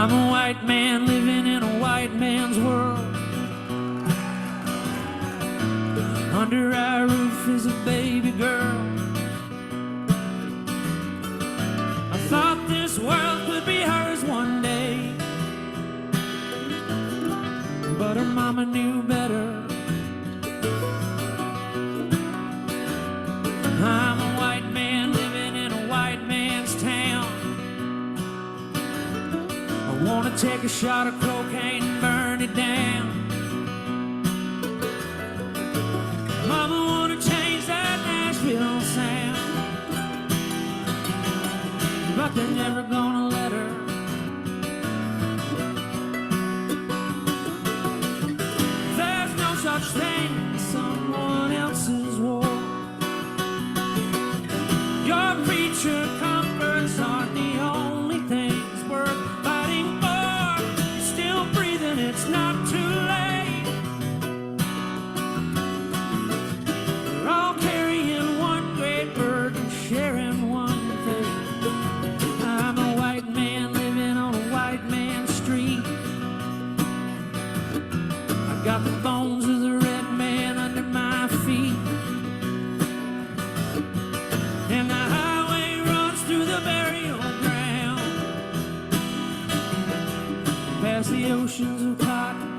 I'm a white man living in a white man's world. Under our roof is a baby girl. I thought this world could be hers one day, but her mama knew better. I'm a white man living in a white man's town. I wanna take a shot of cocaine and burn it down. Mama wanna change that Nashville sound, but they're never gonna let her. There's no such thing as someone else's war. Your creature comforts aren't the only things worth fighting for. You're still breathing, it's not too late. We're all carrying one great burden, sharing one fate. I'm a white man living on a white man's street. I got the bones of the red man under my feet, and the highway runs through the burial ground, past the oceans of cotton.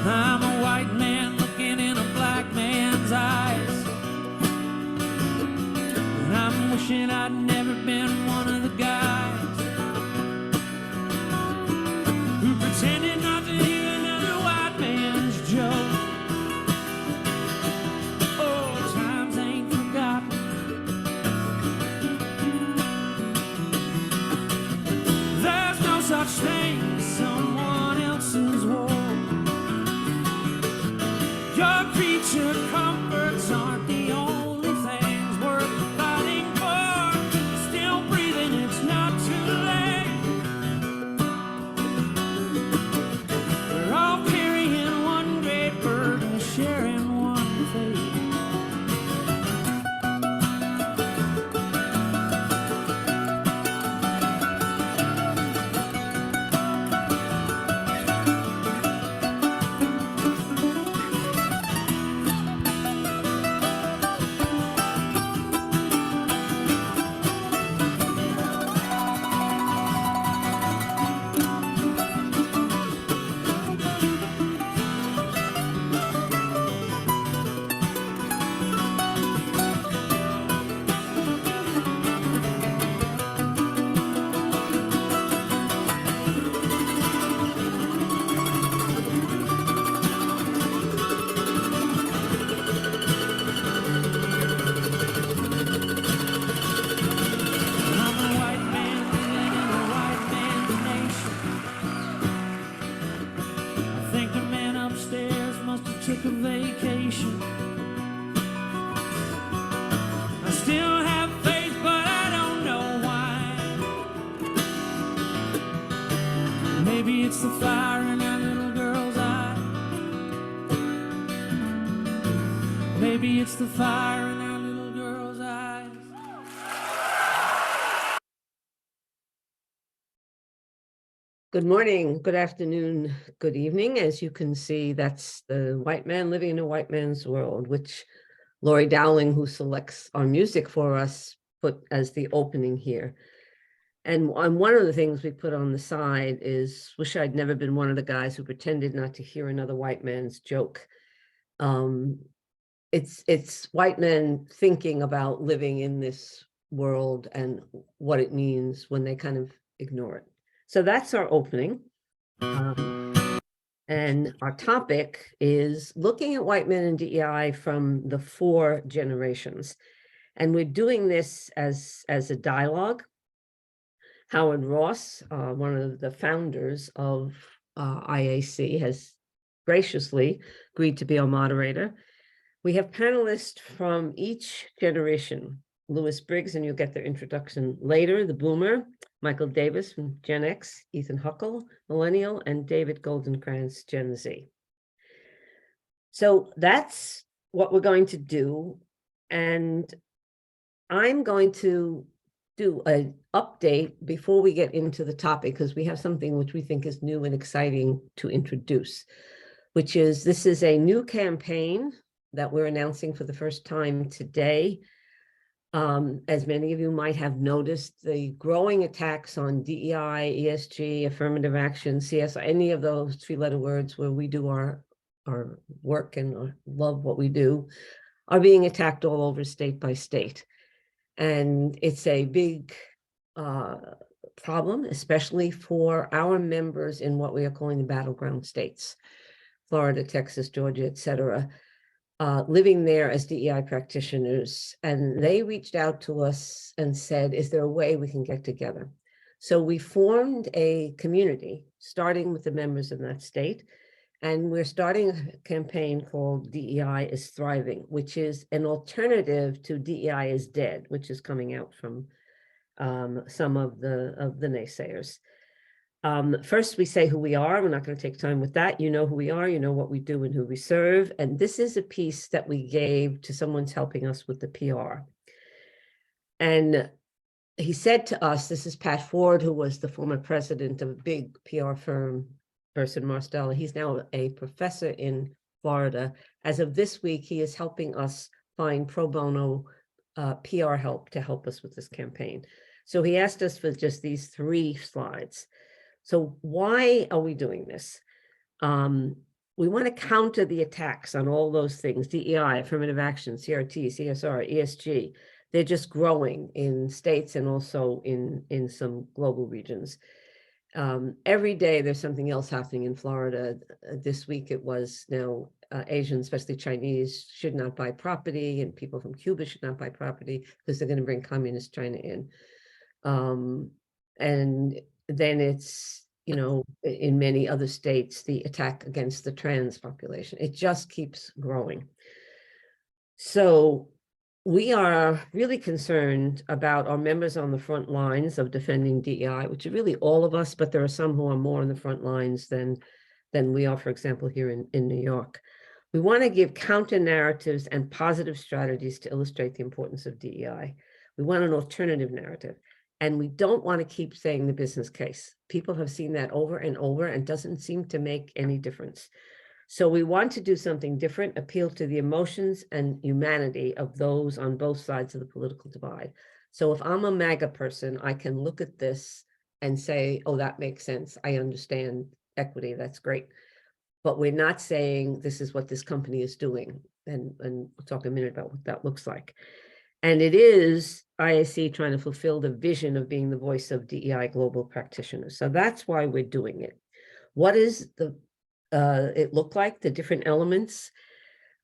I'm a white man looking in a black man's eyes, and I'm wishing I'd never been one of the guys who pretended not to hear another white man's joke. Oh, times ain't forgotten. There's no such thing as someone else's war. Your creature comforts aren't the only things worth fighting for. Still breathing, it's not too late. We're all carrying one great burden, sharing one fate. I'm a white man living in a white man's nation. I think the man upstairs must have took a vacation. I still have faith, but I don't know why. Maybe it's the fire in that little girl's eye. Maybe it's the fire in that little girl's eyes. Good morning, good afternoon, good evening. As you can see, that's the white man living in a white man's world, which Lori Dowling, who selects our music for us, put as the opening here. And one of the things we put on the side is, wish I'd never been one of the guys who pretended not to hear another white man's joke. It's white men thinking about living in this world and what it means when they kind of ignore it. So that's our opening. And our topic is looking at white men and DEI from the 4 generations. And we're doing this as a dialogue. Howard Ross, one of the founders of IAC, has graciously agreed to be our moderator. We have panelists from each generation. Lewis Briggs, and you'll get their introduction later, the boomer, Michael Davis from Gen X, Ethan Huckle, millennial, and David Goldenkrantz, Gen Z. So that's what we're going to do. And I'm going to do an update before we get into the topic, because we have something which we think is new and exciting to introduce, which is this is a new campaign that we're announcing for the first time today. As many of you might have noticed, the growing attacks on DEI, ESG, affirmative action, CSR, any of those three-letter words where we do our work and love what we do, are being attacked all over state by state. And it's a big problem, especially for our members in what we are calling the battleground states, Florida, Texas, Georgia, et cetera, living there as DEI practitioners. And they reached out to us and said, is there a way we can get together? So we formed a community, starting with the members in that state. And we're starting a campaign called DEI is Thriving, which is an alternative to DEI is Dead, which is coming out from some of the naysayers. First, we say who we are. We're not going to take time with that. You know who we are, you know what we do and who we serve. And this is a piece that we gave to someone's helping us with the PR. And he said to us, this is Pat Ford, who was the former president of a big PR firm, Burson Marsteller. He's now a professor in Florida. As of this week, he is helping us find pro bono PR help to help us with this campaign. So he asked us for just these 3 slides. So why are we doing this? We want to counter the attacks on all those things, DEI, affirmative action, CRT, CSR, ESG. They're just growing in states and also in some global regions. Every day there's something else happening in Florida. This week it was now Asians, especially Chinese, should not buy property, and people from Cuba should not buy property because they're going to bring communist China in. And then it's, you know, in many other states, the attack against the trans population. It just keeps growing. So we are really concerned about our members on the front lines of defending DEI, which are really all of us, but there are some who are more on the front lines than we are, for example, here in New York. We want to give counter narratives and positive strategies to illustrate the importance of DEI. We want an alternative narrative. And we don't want to keep saying the business case. People have seen that over and over and doesn't seem to make any difference. So we want to do something different, appeal to the emotions and humanity of those on both sides of the political divide. So if I'm a MAGA person, I can look at this and say, oh, that makes sense. I understand equity. That's great. But we're not saying this is what this company is doing. And we'll talk a minute about what that looks like. And it is IAC trying to fulfill the vision of being the voice of DEI global practitioners. So that's why we're doing it. What is it look like, the different elements?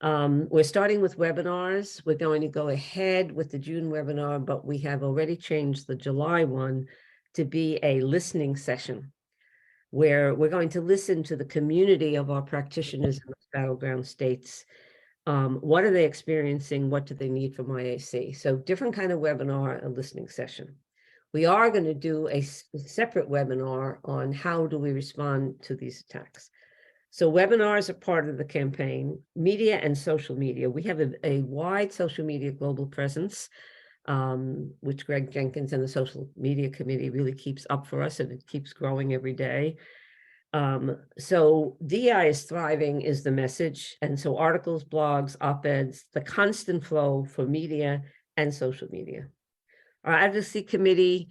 We're starting with webinars. We're going to go ahead with the June webinar, but we have already changed the July one to be a listening session where we're going to listen to the community of our practitioners in the battleground states. What are they experiencing? What do they need from IAC? So different kind of webinar, a listening session. We are going to do a separate webinar on how do we respond to these attacks. So webinars are part of the campaign, media and social media. We have a wide social media global presence, which Greg Jenkins and the social media committee really keeps up for us, and it keeps growing every day. So DEI is Thriving is the message. And so articles, blogs, op-eds, the constant flow for media and social media. Our advocacy committee,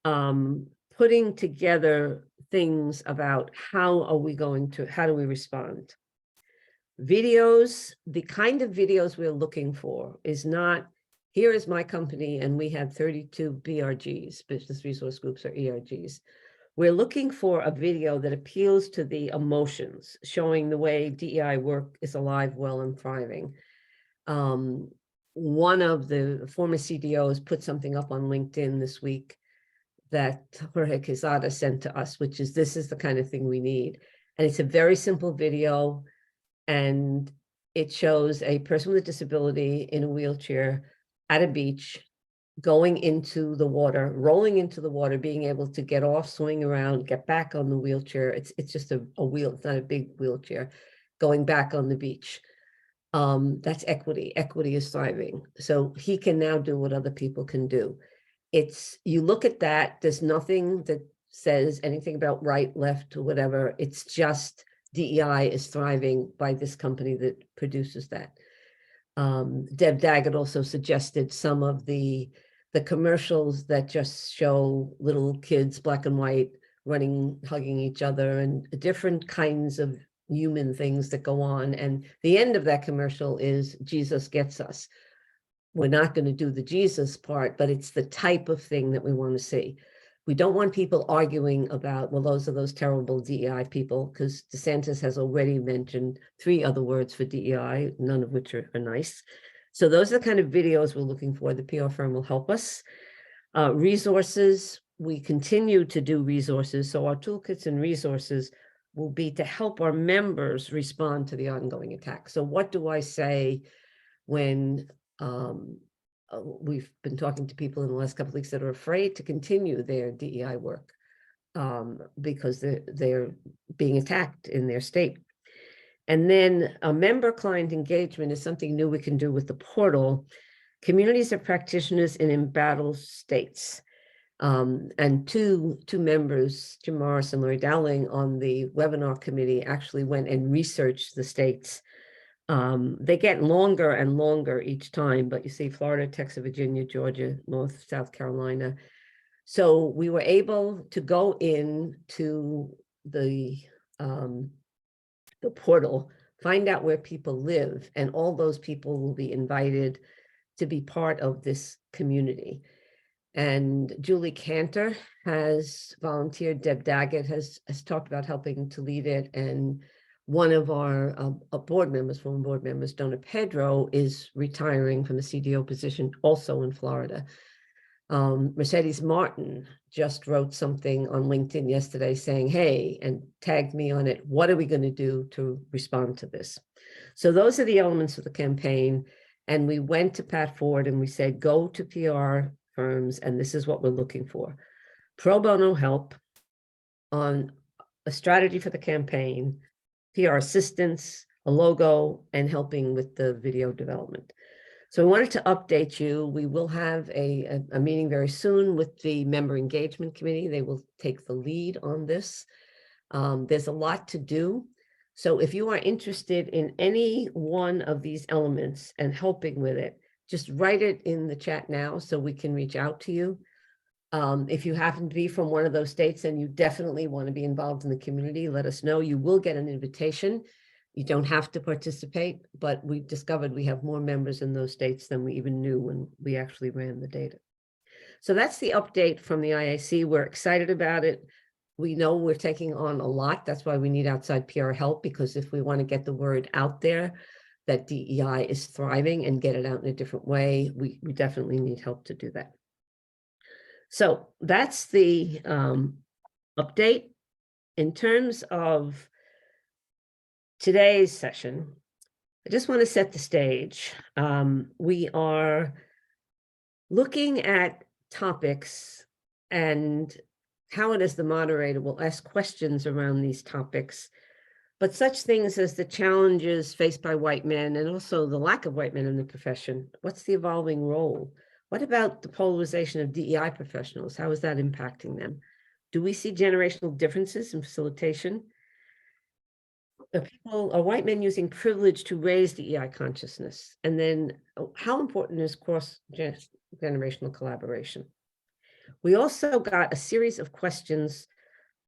putting together things about how do we respond? Videos, the kind of videos we're looking for is not, here is my company and we have 32 BRGs, business resource groups, or ERGs. We're looking for a video that appeals to the emotions, showing the way DEI work is alive, well, and thriving. One of the former CDOs put something up on LinkedIn this week that Jorge Quezada sent to us, which is, this is the kind of thing we need. And it's a very simple video, and it shows a person with a disability in a wheelchair at a beach, going into the water, rolling into the water, being able to get off, swing around, get back on the wheelchair. It's just a wheel, it's not a big wheelchair, going back on the beach. That's equity. Equity is thriving. So he can now do what other people can do. it's, you look at that, there's nothing that says anything about right, left, or whatever. It's just DEI is thriving by this company that produces that. Deb Daggett also suggested some of the commercials that just show little kids, black and white, running, hugging each other, and different kinds of human things that go on. And the end of that commercial is Jesus gets us. We're not going to do the Jesus part, but it's the type of thing that we want to see. We don't want people arguing about, well, those are those terrible DEI people, because DeSantis has already mentioned 3 other words for DEI, none of which are nice. So those are the kind of videos we're looking for. The PR firm will help us. Resources, we continue to do resources. So our toolkits and resources will be to help our members respond to the ongoing attack. So what do I say when we've been talking to people in the last couple of weeks that are afraid to continue their DEI work because they're being attacked in their state. And then a member client engagement is something new we can do with the portal. Communities of practitioners in embattled states. And two members, Jim Morris and Lori Dowling, on the webinar committee actually went and researched the states. They get longer and longer each time, but you see Florida, Texas, Virginia, Georgia, North, South Carolina. So we were able to go in to the portal, find out where people live, and all those people will be invited to be part of this community. And Julie Cantor has volunteered. Deb Daggett has talked about helping to lead it. And one of our board members, former board members, Donna Pedro, is retiring from the CDO position, also in Florida. Mercedes Martin just wrote something on LinkedIn yesterday saying, hey, and tagged me on it. What are we going to do to respond to this? So those are the elements of the campaign. And we went to Pat Ford and we said, go to PR firms, and this is what we're looking for. Pro bono help on a strategy for the campaign, PR assistance, a logo, and helping with the video development. So I wanted to update you. We will have a meeting very soon with the member engagement committee. They will take the lead on this. There's a lot to do. So if you are interested in any one of these elements and helping with it, just write it in the chat now so we can reach out to you. If you happen to be from one of those states and you definitely want to be involved in the community, let us know. You will get an invitation. You don't have to participate, but we discovered we have more members in those states than we even knew when we actually ran the data. So that's the update from the IAC. We're excited about it. We know we're taking on a lot. That's why we need outside PR help, because if we want to get the word out there that DEI is thriving and get it out in a different way, we definitely need help to do that. So that's the update. In terms of today's session, I just want to set the stage. We are looking at topics and how it as the moderator will ask questions around these topics, but such things as the challenges faced by white men and also the lack of white men in the profession. What's the evolving role? What about the polarization of DEI professionals? How is that impacting them? Do we see generational differences in facilitation? Are white men using privilege to raise DEI consciousness? And then how important is cross-generational collaboration? We also got a series of questions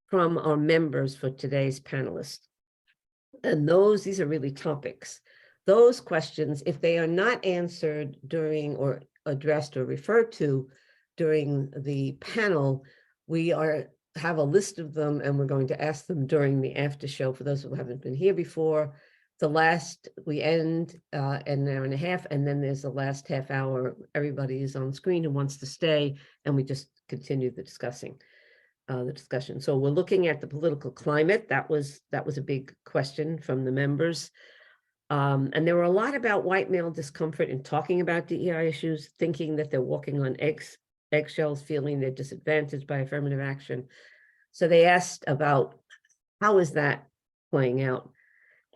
from our members for today's panelists. And these are really topics. Those questions, if they are not answered during or addressed or referred to during the panel, we have a list of them and we're going to ask them during the after show for those who haven't been here before. We end an hour and a half, and then there's the last half hour. Everybody is on screen who wants to stay, and we just continue the discussion. So we're looking at the political climate. That was a big question from the members. And there were a lot about white male discomfort in talking about DEI issues, thinking that they're walking on eggshells, feeling they're disadvantaged by affirmative action. So they asked about how is that playing out?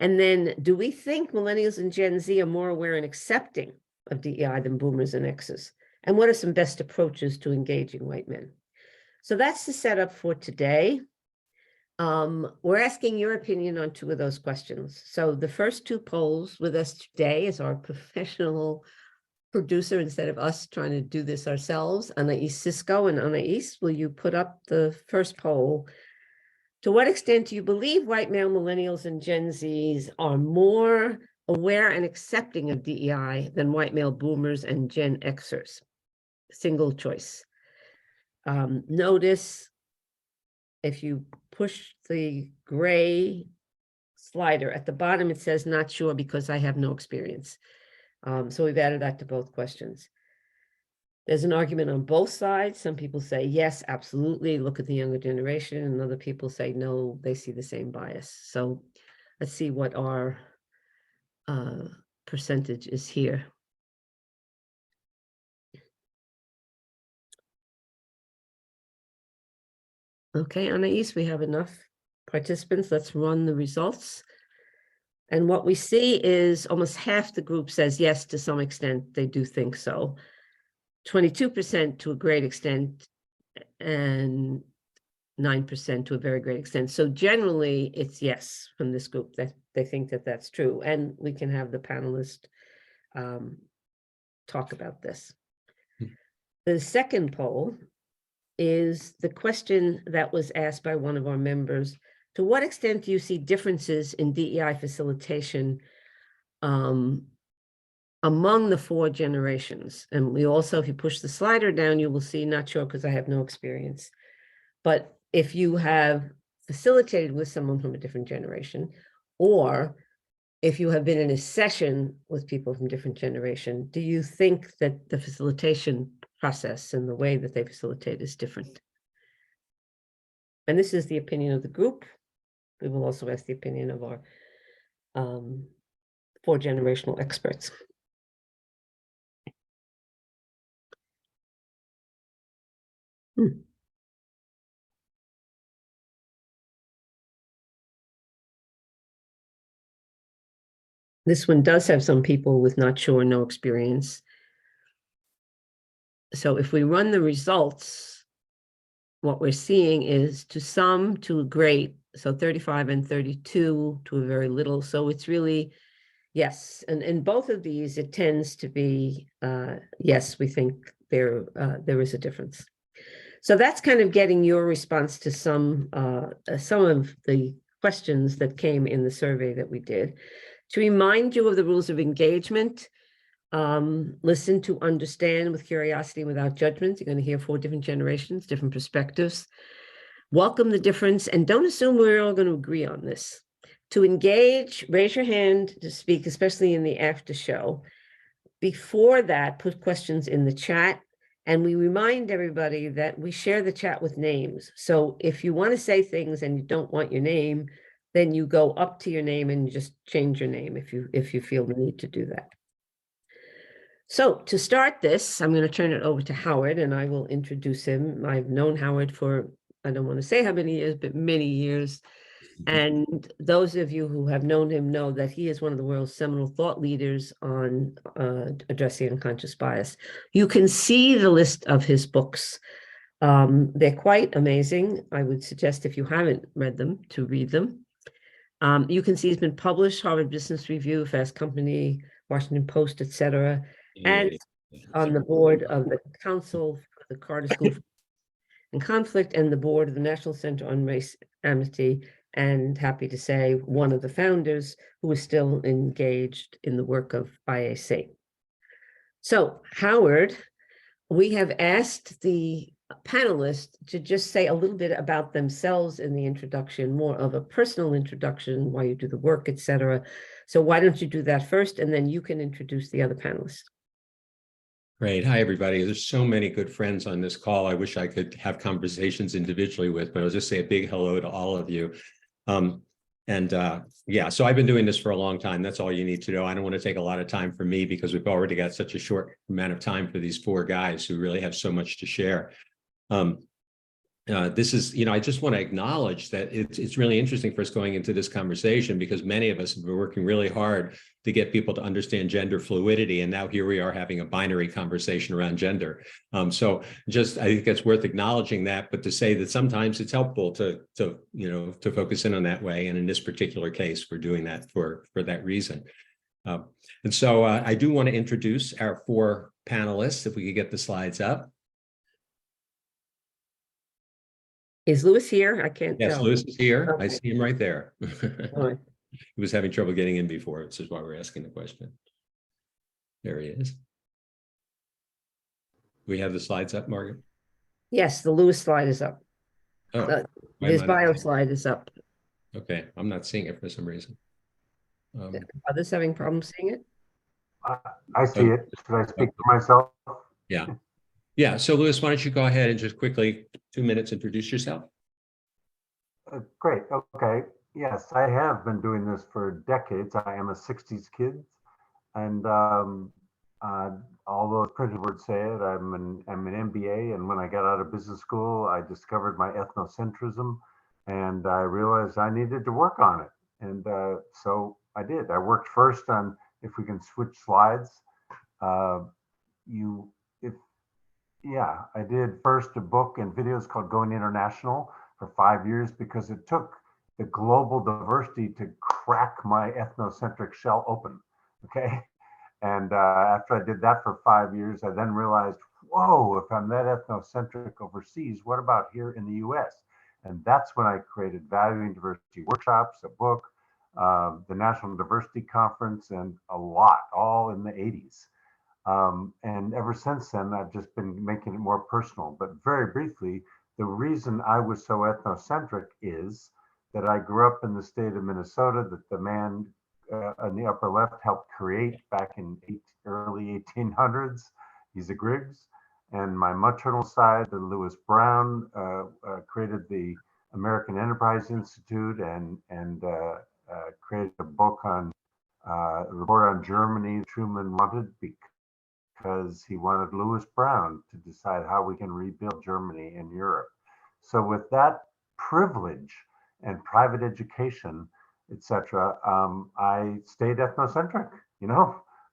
And then, do we think millennials and Gen Z are more aware and accepting of DEI than boomers and X's? And what are some best approaches to engaging white men? So that's the setup for today. We're asking your opinion on 2 of those questions. So the first 2 polls with us today is our professional producer, instead of us trying to do this ourselves, Anais Cisco. And Anais, will you put up the first poll? To what extent do you believe white male millennials and Gen Zs are more aware and accepting of DEI than white male boomers and Gen Xers? Single choice. Notice if you push the gray slider at the bottom, it says not sure because I have no experience. So we've added that to both questions. There's an argument on both sides. Some people say, yes, absolutely, look at the younger generation. And other people say, no, they see the same bias. So let's see what our percentage is here. Okay, Anais, we have enough participants. Let's run the results. And what we see is almost half the group says yes, to some extent, they do think so. 22% to a great extent, and 9% to a very great extent. So generally, it's yes from this group that they think that that's true. And we can have the panelists talk about this. The second poll is the question that was asked by one of our members. To what extent do you see differences in DEI facilitation among the 4 generations? And we also, if you push the slider down, you will see, not sure because I have no experience. But if you have facilitated with someone from a different generation, or if you have been in a session with people from different generation, do you think that the facilitation process and the way that they facilitate is different? And this is the opinion of the group. We will also ask the opinion of our 4 generational experts. This one does have some people with not sure, no experience. So if we run the results, what we're seeing is to some, to a great, so 35 and 32 to a very little. So it's really, yes. And in both of these, it tends to be, yes, we think there is a difference. So that's kind of getting your response to some of the questions that came in the survey that we did. To remind you of the rules of engagement, listen to understand with curiosity and without judgment. You're going to hear 4 different generations, different perspectives. Welcome the difference and don't assume we're all going to agree on this. To engage, raise your hand to speak, especially in the after show. Before that, put questions in the chat. And we remind everybody that we share the chat with names. So if you want to say things and you don't want your name, then you go up to your name and you just change your name if you feel the need to do that. So to start this, I'm going to turn it over to Howard and I will introduce him. I've known Howard for, I don't want to say how many years, but many years. And those of you who have known him know that he is one of the world's seminal thought leaders on addressing unconscious bias. You can see the list of his books. They're quite amazing. I would suggest if you haven't read them, to read them. You can see he's been published, Harvard Business Review, Fast Company, Washington Post, etc. And on the board of the Council for the Carter School and Conflict and the board of the National Center on Race Amnesty, and happy to say one of the founders who is still engaged in the work of IAC. So Howard, we have asked the panelists to just say a little bit about themselves in the introduction, more of a personal introduction, why you do the work, etc. So why don't you do that first, and then you can introduce the other panelists. Great. Hi, everybody. There's so many good friends on this call. I wish I could have conversations individually with, but I'll just say a big hello to all of you. Yeah, so I've been doing this for a long time. That's all you need to know. I don't want to take a lot of time for me because we've already got such a short amount of time for these 4 guys who really have so much to share. this is, I just want to acknowledge that it's really interesting for us going into this conversation, because many of us have been working really hard to get people to understand gender fluidity. And now here we are having a binary conversation around gender. So just, I think it's worth acknowledging that, but to say that sometimes it's helpful to focus in on that way. And in this particular case, we're doing that for that reason. And so I do want to introduce our 4 panelists, if we could get the slides up. Is Lewis here? I can't Yes, tell. Lewis is here. I Okay. see him right there. All right. He was having trouble getting in before, which is why we're asking the question. There he is. We have the slides up, Margaret? Yes, the Lewis slide is up. Oh, why His am I not bio seeing it? slide is up. Okay, I'm not seeing it for some reason. Others having problems seeing it? I see it. Should I speak for myself? Yeah. Yeah. So Lewis, why don't you go ahead and just quickly, 2 minutes, introduce yourself? Great. Okay. Yes, I have been doing this for decades. I am a 60s kid. And although printed words say it, I'm an MBA. And when I got out of business school, I discovered my ethnocentrism, and I realized I needed to work on it. And so I did. I worked first on, if we can switch slides, I did first a book and videos called Going International for 5 years, because it took the global diversity to crack my ethnocentric shell open. Okay. And after I did that for 5 years, I then realized, whoa, if I'm that ethnocentric overseas, what about here in the US? And that's when I created Valuing Diversity workshops, a book, the National Diversity Conference, and a lot, all in the 80s. And ever since then, I've just been making it more personal. But very briefly, the reason I was so ethnocentric is that I grew up in the state of Minnesota that the man in the upper left helped create back in early 1800s. He's a Griggs. And my maternal side, the Lewis Brown, created the American Enterprise Institute and created a book on a report on Germany Truman wanted, because he wanted Lewis Brown to decide how we can rebuild Germany in Europe. So with that privilege and private education, etc., I stayed ethnocentric,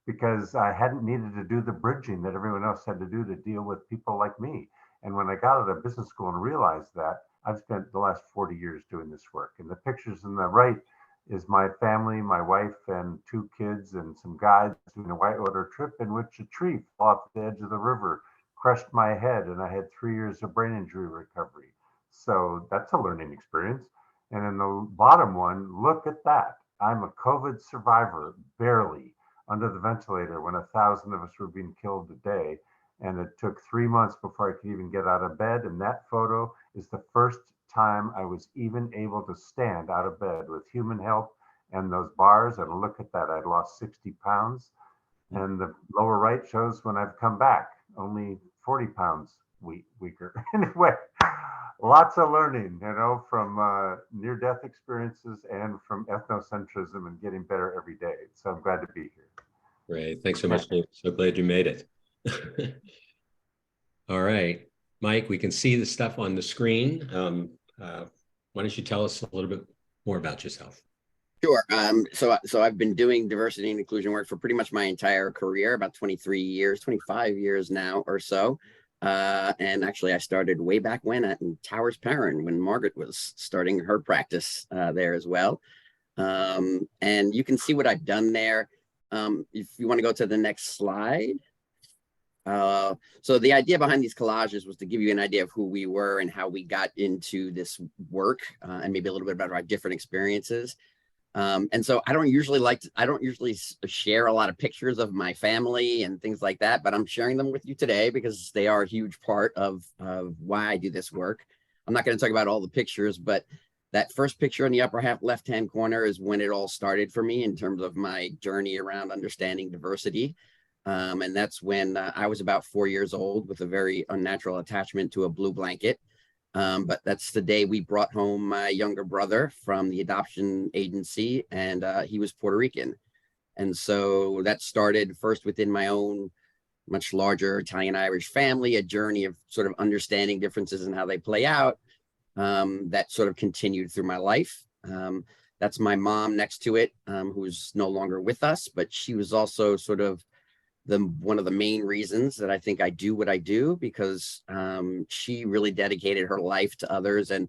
because I hadn't needed to do the bridging that everyone else had to do to deal with people like me. And when I got out of business school and realized that, I've spent the last 40 years doing this work. And the pictures on the right is my family, my wife and 2 kids and some guides doing a whitewater trip in which a tree fell off the edge of the river, crushed my head, and I had 3 years of brain injury recovery. So that's a learning experience. And in the bottom one, look at that. I'm a COVID survivor, barely, under the ventilator when 1,000 of us were being killed a day. And it took 3 months before I could even get out of bed. And that photo is the first time I was even able to stand out of bed with human help and those bars. And look at that, I'd lost 60 pounds. And the lower right shows when I've come back, only 40 pounds weaker. Anyway, lots of learning, from near-death experiences and from ethnocentrism, and getting better every day. So I'm glad to be here. Great. Thanks so much, Lewis. So glad you made it. All right, Mike, we can see the stuff on the screen. Why don't you tell us a little bit more about yourself? Sure. So I've been doing diversity and inclusion work for pretty much my entire career, about 25 years now or so. And actually, I started way back when at Towers Perrin, when Margaret was starting her practice there as well. And you can see what I've done there. If you want to go to the next slide. So the idea behind these collages was to give you an idea of who we were and how we got into this work, and maybe a little bit about our different experiences. And so I don't usually share a lot of pictures of my family and things like that, but I'm sharing them with you today because they are a huge part of why I do this work. I'm not going to talk about all the pictures, but that first picture in the upper half left-hand corner is when it all started for me in terms of my journey around understanding diversity. And that's when I was about 4 years old with a very unnatural attachment to a blue blanket. But that's the day we brought home my younger brother from the adoption agency, and he was Puerto Rican. And so that started first within my own much larger Italian-Irish family, a journey of sort of understanding differences and how they play out. that sort of continued through my life. That's my mom next to it, who's no longer with us, but she was also sort of one of the main reasons that I think I do what I do, because she really dedicated her life to others. And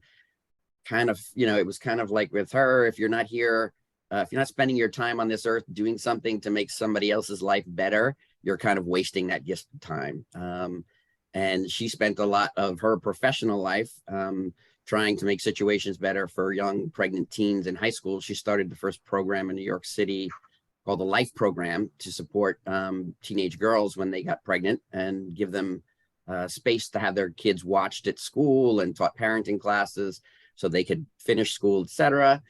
kind of, it was kind of like with her, if you're not here, if you're not spending your time on this earth doing something to make somebody else's life better, you're kind of wasting that gift of time. And she spent a lot of her professional life trying to make situations better for young pregnant teens in high school. She started the first program in New York City called the Life Program to support teenage girls when they got pregnant and give them space to have their kids watched at school, and taught parenting classes so they could finish school, etc.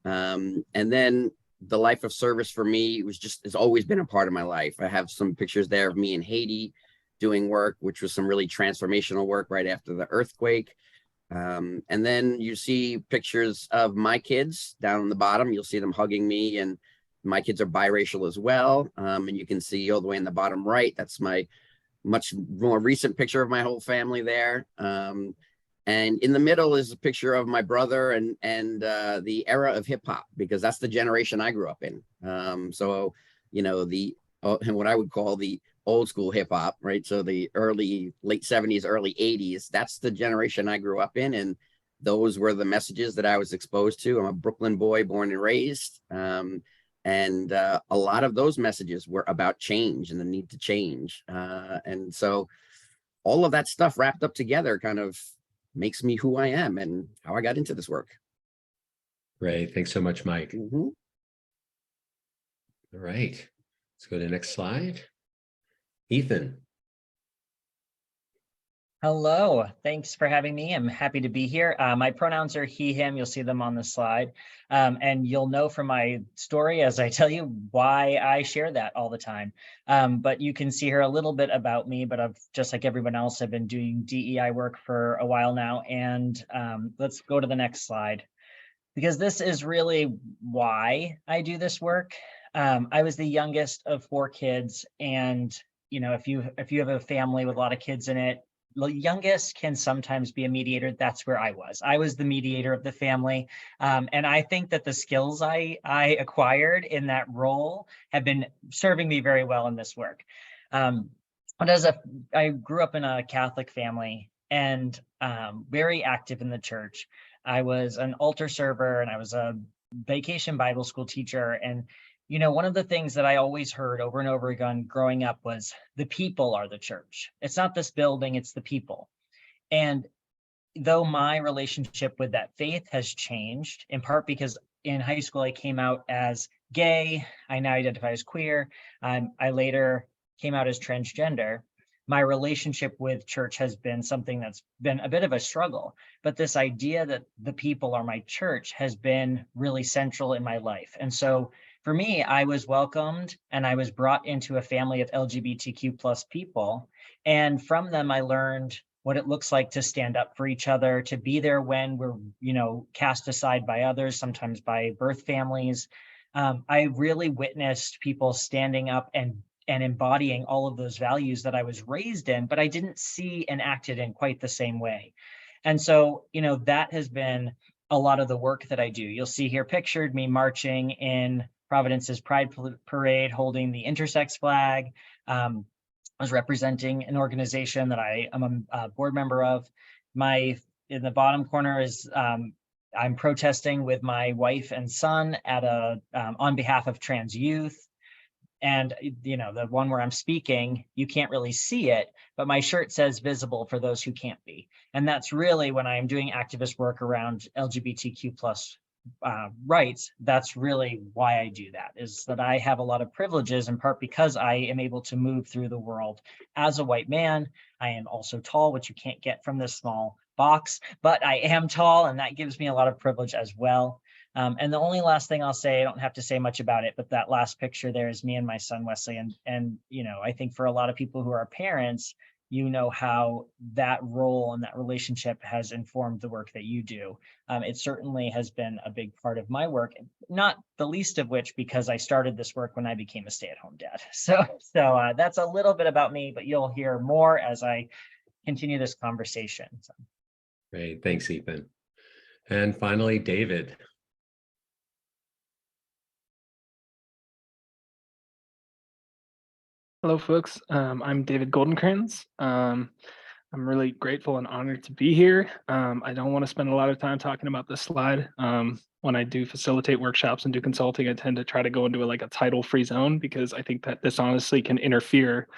And then the life of service for me has always been a part of my life. I have some pictures there of me in Haiti doing work, which was some really transformational work right after the earthquake. And then you see pictures of my kids down on the bottom. You'll see them hugging me, and my kids are biracial as well. And you can see all the way in the bottom right, that's my much more recent picture of my whole family there. And in the middle is a picture of my brother and the era of hip hop, because that's the generation I grew up in. So, what I would call the old school hip hop, right? So the late 70s, early 80s, that's the generation I grew up in. And those were the messages that I was exposed to. I'm a Brooklyn boy, born and raised. And a lot of those messages were about change and the need to change. And so all of that stuff wrapped up together kind of makes me who I am and how I got into this work. Great. Thanks so much, Mike. Mm-hmm. All right. Let's go to the next slide. Ethan. Hello, thanks for having me. I'm happy to be here. My pronouns are he, him. You'll see them on the slide. And you'll know from my story as I tell you why I share that all the time. But you can see here a little bit about me, but I've, just like everyone else, I've been doing DEI work for a while now. And let's go to the next slide, because this is really why I do this work. I was the youngest of 4 kids. And if you have a family with a lot of kids in it, the youngest can sometimes be a mediator. That's where I was. I was the mediator of the family. And I think that the skills I acquired in that role have been serving me very well in this work. But I grew up in a Catholic family and very active in the church. I was an altar server and I was a vacation Bible school teacher. And one of the things that I always heard over and over again growing up was the people are the church. It's not this building, it's the people. And though my relationship with that faith has changed, in part because in high school I came out as gay, I now identify as queer, I later came out as transgender, my relationship with church has been something that's been a bit of a struggle. But this idea that the people are my church has been really central in my life. And so for me, I was welcomed and I was brought into a family of LGBTQ plus people. And from them, I learned what it looks like to stand up for each other, to be there when we're, cast aside by others, sometimes by birth families. I really witnessed people standing up and embodying all of those values that I was raised in, but I didn't see and acted in quite the same way. And so, that has been a lot of the work that I do. You'll see here pictured me marching in Providence's Pride Parade, holding the intersex flag. I was representing an organization that I am a board member of. In the bottom corner is I'm protesting with my wife and son at on behalf of trans youth. And, the one where I'm speaking, you can't really see it, but my shirt says visible for those who can't be. And that's really when I'm doing activist work around LGBTQ plus rights. That's really why I do that, is that I have a lot of privileges, in part because I am able to move through the world as a white man. I am also tall, which you can't get from this small box, but I am tall, and that gives me a lot of privilege as well. And the only last thing I'll say, I don't have to say much about it, but that last picture there is me and my son, Wesley. And I think for a lot of people who are parents, how that role and that relationship has informed the work that you do. It certainly has been a big part of my work, not the least of which because I started this work when I became a stay-at-home dad. So that's a little bit about me, but you'll hear more as I continue this conversation. So. Great. Thanks, Ethan. And finally, David. Hello, folks. I'm David Goldenkrantz. I'm really grateful and honored to be here. I don't want to spend a lot of time talking about this slide. When I do facilitate workshops and do consulting, I tend to try to go into a title-free zone because I think that this honestly can interfere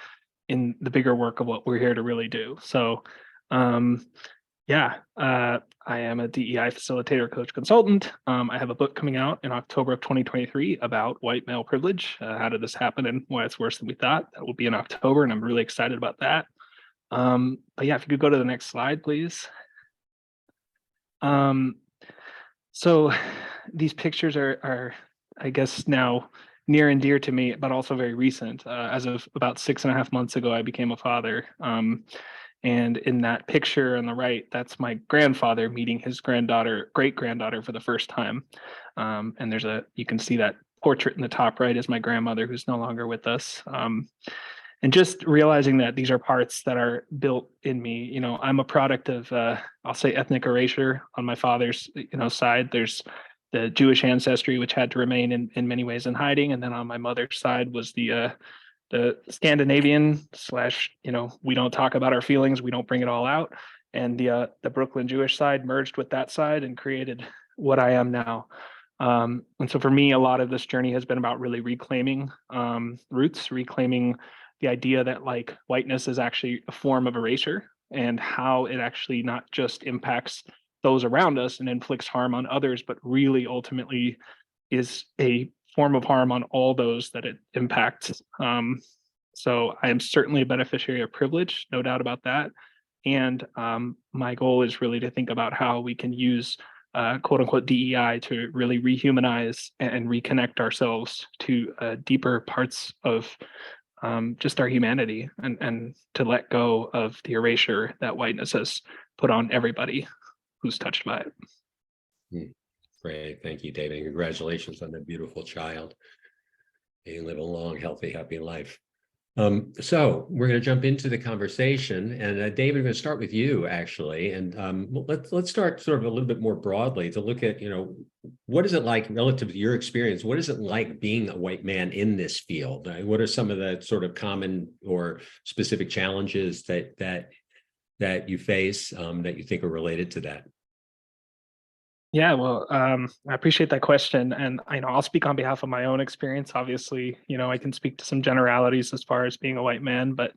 in the bigger work of what we're here to really do. So, I am a DEI facilitator, coach, consultant. I have a book coming out in October of 2023 about white male privilege. How did this happen and why it's worse than we thought? That will be in October, and I'm really excited about that. But yeah, if you could go to the next slide, please. So these pictures are, I guess, now near and dear to me, but also very recent. As of about 6.5 months ago, I became a father. And in that picture on the right, that's my grandfather meeting his great-granddaughter for the first time. And you can see that portrait in the top right is my grandmother, who's no longer with us. And just realizing that these are parts that are built in me. You know, I'm a product of, I'll say, ethnic erasure on my father's, side. There's the Jewish ancestry, which had to remain in many ways in hiding. And then on my mother's side was the Scandinavian / we don't talk about our feelings, we don't bring it all out. And the Brooklyn Jewish side merged with that side and created what I am now. And so for me, a lot of this journey has been about really reclaiming roots, reclaiming the idea that whiteness is actually a form of erasure, and how it actually not just impacts those around us and inflicts harm on others, but really ultimately is a form of harm on all those that it impacts. So I am certainly a beneficiary of privilege, no doubt about that. And my goal is really to think about how we can use quote unquote DEI to really rehumanize and reconnect ourselves to deeper parts of just our humanity, and to let go of the erasure that whiteness has put on everybody who's touched by it. Great. Thank you, David. Congratulations on that beautiful child. May you live a long, healthy, happy life. So we're going to jump into the conversation, and David, I'm going to start with you actually, and let's start sort of a little bit more broadly to look at, what is it like relative to your experience? What is it like being a white man in this field? What are some of the sort of common or specific challenges that you face that you think are related to that? Yeah, well, I appreciate that question, and I'll speak on behalf of my own experience. Obviously, I can speak to some generalities as far as being a white man, but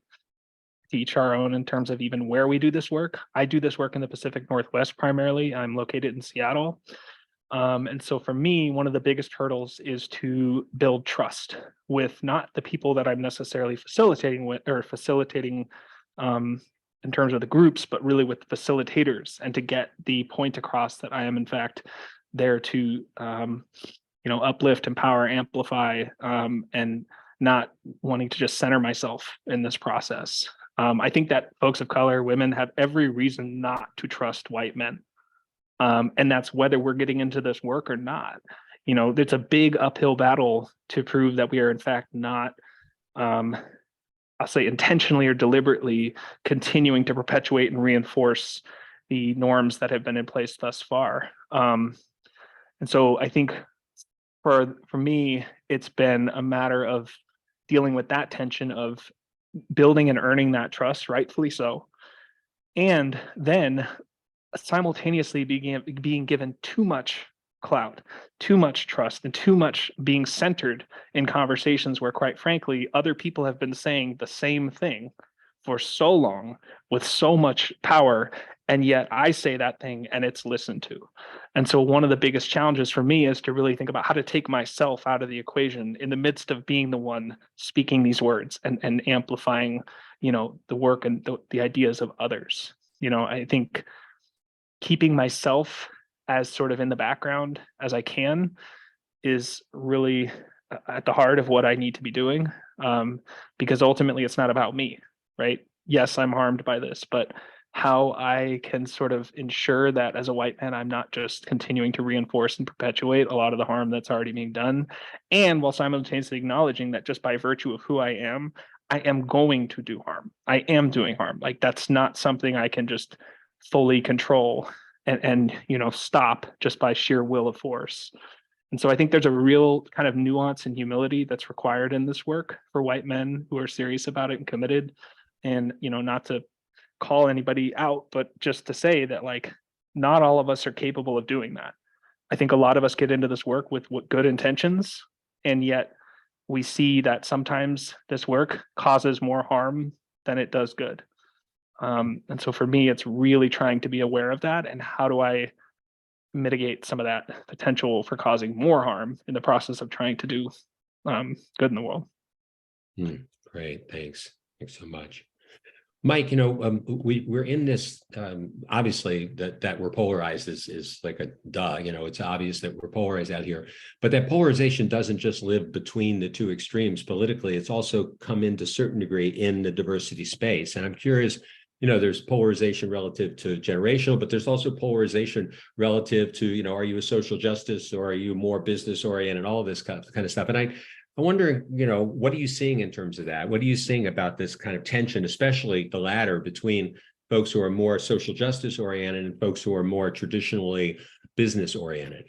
to each our own in terms of even where we do this work. I do this work in the Pacific Northwest primarily. I'm located in Seattle. And so for me, one of the biggest hurdles is to build trust with not the people that I'm necessarily facilitating with, or facilitating in terms of the groups, but really with facilitators, and to get the point across that I am in fact there to uplift, empower, amplify, and not wanting to just center myself in this process. I think that folks of color, women, have every reason not to trust white men. And that's whether we're getting into this work or not. It's a big uphill battle to prove that we are in fact not, I'll say, intentionally or deliberately continuing to perpetuate and reinforce the norms that have been in place thus far. And so I think for me, it's been a matter of dealing with that tension of building and earning that trust, rightfully so, and then simultaneously being given too much clout, too much trust, and too much being centered in conversations where, quite frankly, other people have been saying the same thing for so long with so much power, and yet I say that thing and it's listened to. And so one of the biggest challenges for me is to really think about how to take myself out of the equation in the midst of being the one speaking these words and amplifying, the work and the ideas of others. I think keeping myself as sort of in the background as I can is really at the heart of what I need to be doing, because ultimately it's not about me, right? Yes, I'm harmed by this, but how I can sort of ensure that as a white man, I'm not just continuing to reinforce and perpetuate a lot of the harm that's already being done, and while simultaneously acknowledging that just by virtue of who I am going to do harm. I am doing harm. That's not something I can just fully control and stop just by sheer will of force. And so I think there's a real kind of nuance and humility that's required in this work for white men who are serious about it and committed. And, not to call anybody out, but just to say that, like, not all of us are capable of doing that. I think a lot of us get into this work with good intentions, and yet we see that sometimes this work causes more harm than it does good. And so for me, it's really trying to be aware of that, and how do I mitigate some of that potential for causing more harm in the process of trying to do good in the world. Great, thanks so much. Mike, we're in this, obviously that we're polarized is like a duh, it's obvious that we're polarized out here, but that polarization doesn't just live between the two extremes politically, it's also come into a certain degree in the diversity space. And I'm curious, there's polarization relative to generational, but there's also polarization relative to, are you a social justice or are you more business oriented, all this kind of stuff. And I'm wondering, what are you seeing in terms of that? What are you seeing about this kind of tension, especially the latter, between folks who are more social justice oriented and folks who are more traditionally business oriented?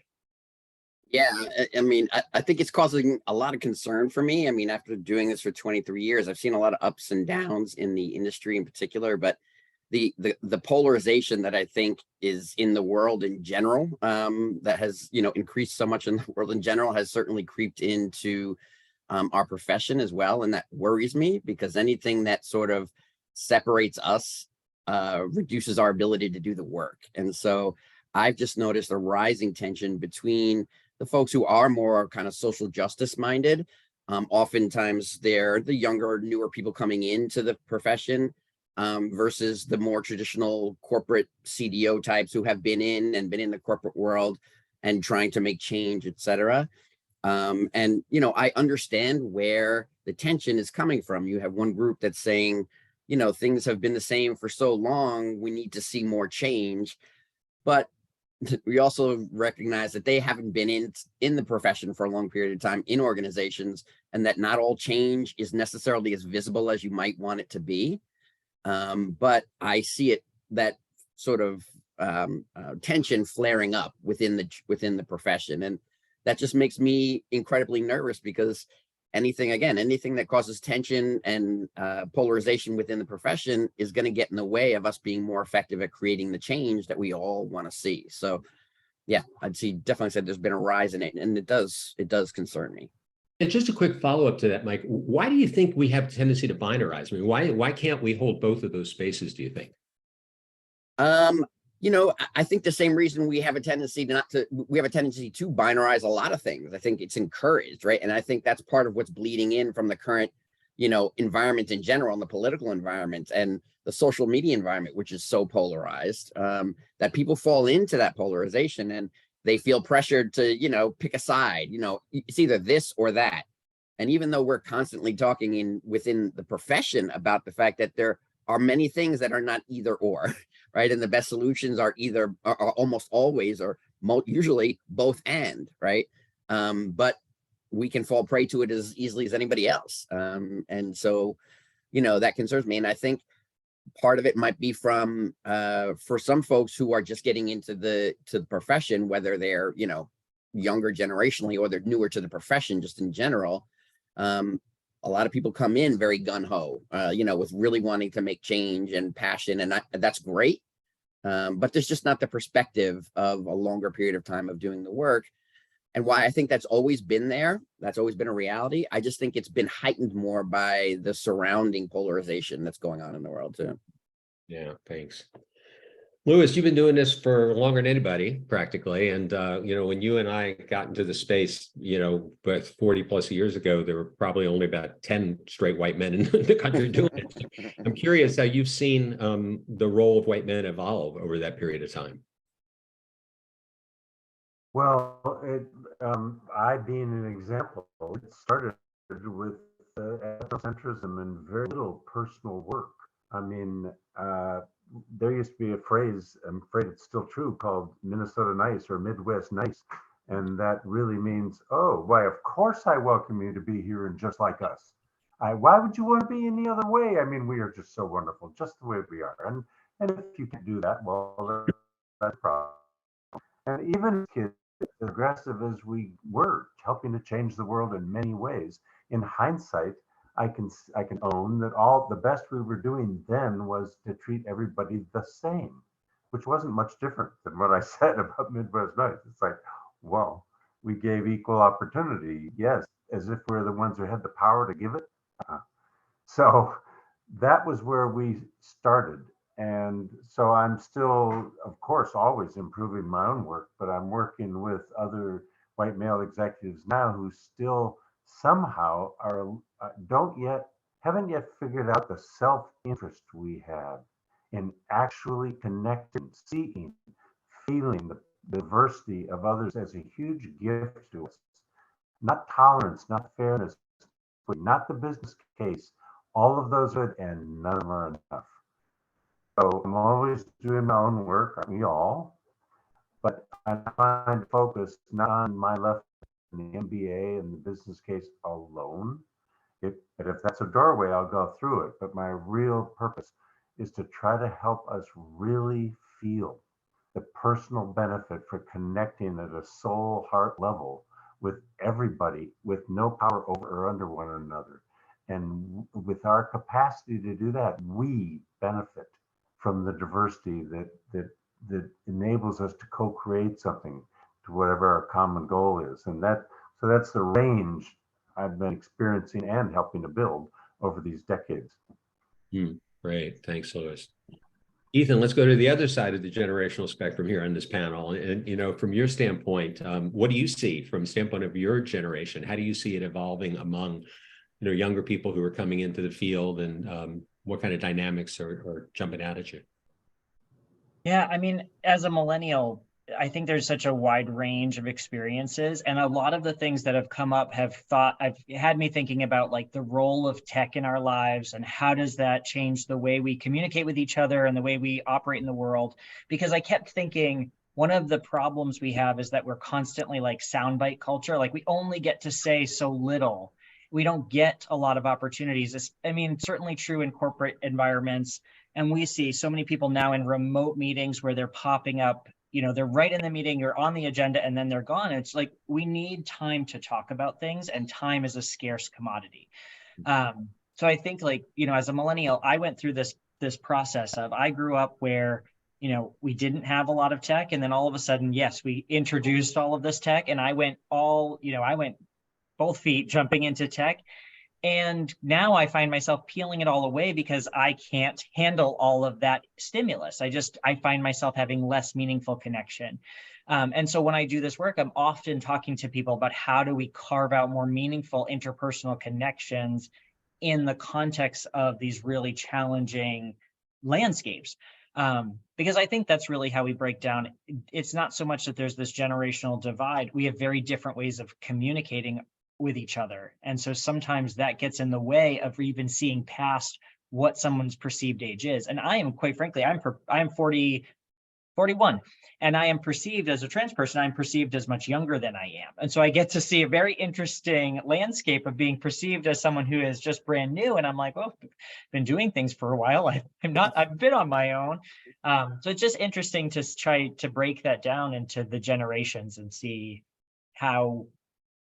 Yeah, I mean, I think it's causing a lot of concern for me. I mean, after doing this for 23 years, I've seen a lot of ups and downs in the industry in particular, but the polarization that I think is in the world in general, that has, increased so much in the world in general, has certainly creeped into our profession as well. And that worries me, because anything that sort of separates us reduces our ability to do the work. And so I've just noticed a rising tension between the folks who are more kind of social justice minded. Oftentimes they're the younger, newer people coming into the profession, versus the more traditional corporate CDO types who have been in the corporate world and trying to make change, et cetera. And, I understand where the tension is coming from. You have one group that's saying, things have been the same for so long, we need to see more change. But we also recognize that they haven't been in the profession for a long period of time in organizations, and that not all change is necessarily as visible as you might want it to be. But I see that sort of tension flaring up within the profession, and that just makes me incredibly nervous, because anything that causes tension and polarization within the profession is going to get in the way of us being more effective at creating the change that we all want to see. So yeah, definitely said there's been a rise in it, and it does concern me. And just a quick follow-up to that, Mike, why do you think we have a tendency to binarize? I mean, why can't we hold both of those spaces, do you think? I think the same reason we have a tendency to binarize a lot of things. I think it's encouraged, right? And I think that's part of what's bleeding in from the current, environment in general, and the political environment and the social media environment, which is so polarized, that people fall into that polarization and they feel pressured to, pick a side. It's either this or that. And even though we're constantly talking within the profession about the fact that there are many things that are not either or, right? And the best solutions are almost always, or usually both and, right? But we can fall prey to it as easily as anybody else. And so, that concerns me. And I think part of it might be from, for some folks who are just getting into the profession, whether they're, younger generationally or they're newer to the profession just in general. A lot of people come in very gung-ho, with really wanting to make change and passion, and that's great. But there's just not the perspective of a longer period of time of doing the work. And why I think that's always been there, that's always been a reality. I just think it's been heightened more by the surrounding polarization that's going on in the world too. Yeah, thanks. Louis, you've been doing this for longer than anybody, practically. And, when you and I got into the space, but 40 plus years ago, there were probably only about 10 straight white men in the country doing it. So I'm curious how you've seen the role of white men evolve over that period of time. Well, I being an example, it started with ethnocentrism and very little personal work. I mean, there used to be a phrase, I'm afraid it's still true, called Minnesota nice or Midwest nice. And that really means, oh, why, of course I welcome you to be here and just like us. Why would you want to be any other way? I mean, we are just so wonderful, just the way we are. And if you can do that, well, that's a problem. And even kids, as aggressive as we were, helping to change the world in many ways, in hindsight, I can own that all the best we were doing then was to treat everybody the same, which wasn't much different than what I said about Midwest Nights. It's like, well, we gave equal opportunity, yes, as if we're the ones who had the power to give it. So that was where we started. And so I'm still, of course, always improving my own work, but I'm working with other white male executives now who still somehow are haven't yet figured out the self-interest we have in actually connecting, seeing, feeling the diversity of others as a huge gift to us. Not tolerance, not fairness, but not the business case. All of those are, and none of them are enough. So I'm always doing my own work, aren't we all? But I'm trying to focus not on my left in the MBA and the business case alone. But if that's a doorway, I'll go through it. But my real purpose is to try to help us really feel the personal benefit for connecting at a soul heart level with everybody, with no power over or under one another. And with our capacity to do that, we benefit from the diversity that enables us to co-create something to whatever our common goal is. And so that's the range I've been experiencing and helping to build over these decades. Great, thanks, Louis. Ethan, let's go to the other side of the generational spectrum here on this panel. And from your standpoint, what do you see from the standpoint of your generation? How do you see it evolving among younger people who are coming into the field, and what kind of dynamics are jumping out at you? Yeah, I mean, as a millennial, I think there's such a wide range of experiences, and a lot of the things that have come up have had me thinking about like the role of tech in our lives and how does that change the way we communicate with each other and the way we operate in the world. Because I kept thinking one of the problems we have is that we're constantly like soundbite culture. Like we only get to say so little. We don't get a lot of opportunities. I mean, certainly true in corporate environments. And we see so many people now in remote meetings where they're popping up, they're right in the meeting, you're on the agenda, and then they're gone. It's like, we need time to talk about things, and time is a scarce commodity. So I think as a millennial, I went through this process of, I grew up where, we didn't have a lot of tech. And then all of a sudden, yes, we introduced all of this tech, and I went both feet jumping into tech. And now I find myself peeling it all away because I can't handle all of that stimulus. I find myself having less meaningful connection. And so when I do this work, I'm often talking to people about how do we carve out more meaningful interpersonal connections in the context of these really challenging landscapes. Because I think that's really how we break down. It's not so much that there's this generational divide. We have very different ways of communicating with each other. And so sometimes that gets in the way of even seeing past what someone's perceived age is. And I am, quite frankly, I'm 41, and I am perceived as a trans person, I'm perceived as much younger than I am. And so I get to see a very interesting landscape of being perceived as someone who is just brand new. And I'm like, well, I've been doing things for a while. I've been on my own. So it's just interesting to try to break that down into the generations and see how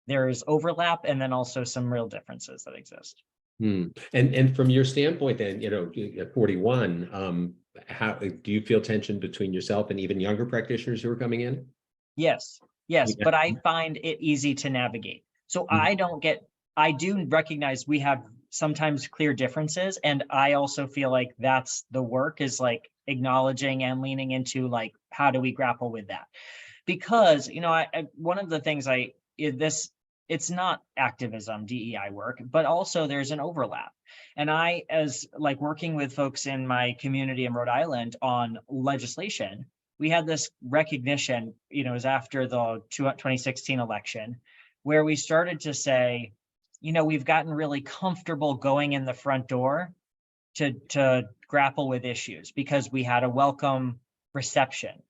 there's overlap and then also some real differences that exist. And from your standpoint then, at 41, how do you feel tension between yourself and even younger practitioners who are coming in? Yes, but I find it easy to navigate. So I do recognize we have sometimes clear differences. And I also feel like that's the work, is like acknowledging and leaning into like, how do we grapple with that? Because, one of the things it's not activism, DEI work, but also there's an overlap. And I, as like working with folks in my community in Rhode Island on legislation, we had this recognition, it was after the 2016 election, where we started to say, we've gotten really comfortable going in the front door to grapple with issues because we had a welcome reception.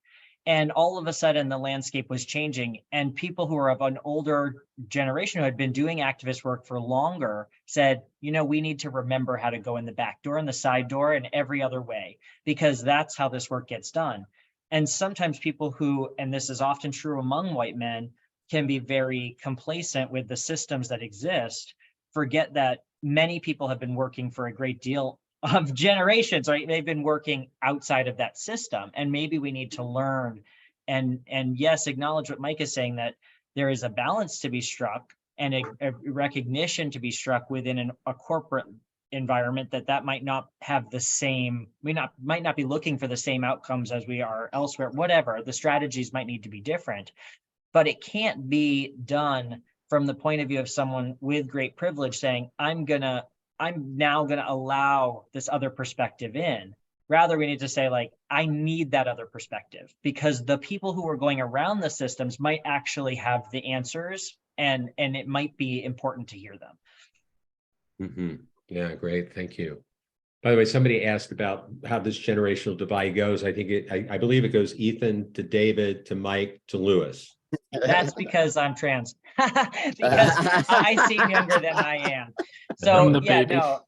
And all of a sudden, the landscape was changing. And people who are of an older generation who had been doing activist work for longer said, we need to remember how to go in the back door and the side door and every other way, because that's how this work gets done. And sometimes people who, and this is often true among white men, can be very complacent with the systems that exist, forget that many people have been working for a great deal of generations, right? They've been working outside of that system. And maybe we need to learn and yes, acknowledge what Mike is saying, that there is a balance to be struck and a recognition to be struck within a corporate environment that might not have the same, might not be looking for the same outcomes as we are elsewhere, whatever, the strategies might need to be different, but it can't be done from the point of view of someone with great privilege saying, I'm now gonna allow this other perspective in. Rather, we need to say, like, I need that other perspective, because the people who are going around the systems might actually have the answers, and it might be important to hear them. Mm-hmm. Yeah, great. Thank you. By the way, somebody asked about how this generational divide goes. I think I believe it goes Ethan to David to Mike to Lewis. That's because I'm trans. Because I seem younger than I am. I'm So the yeah, baby. no,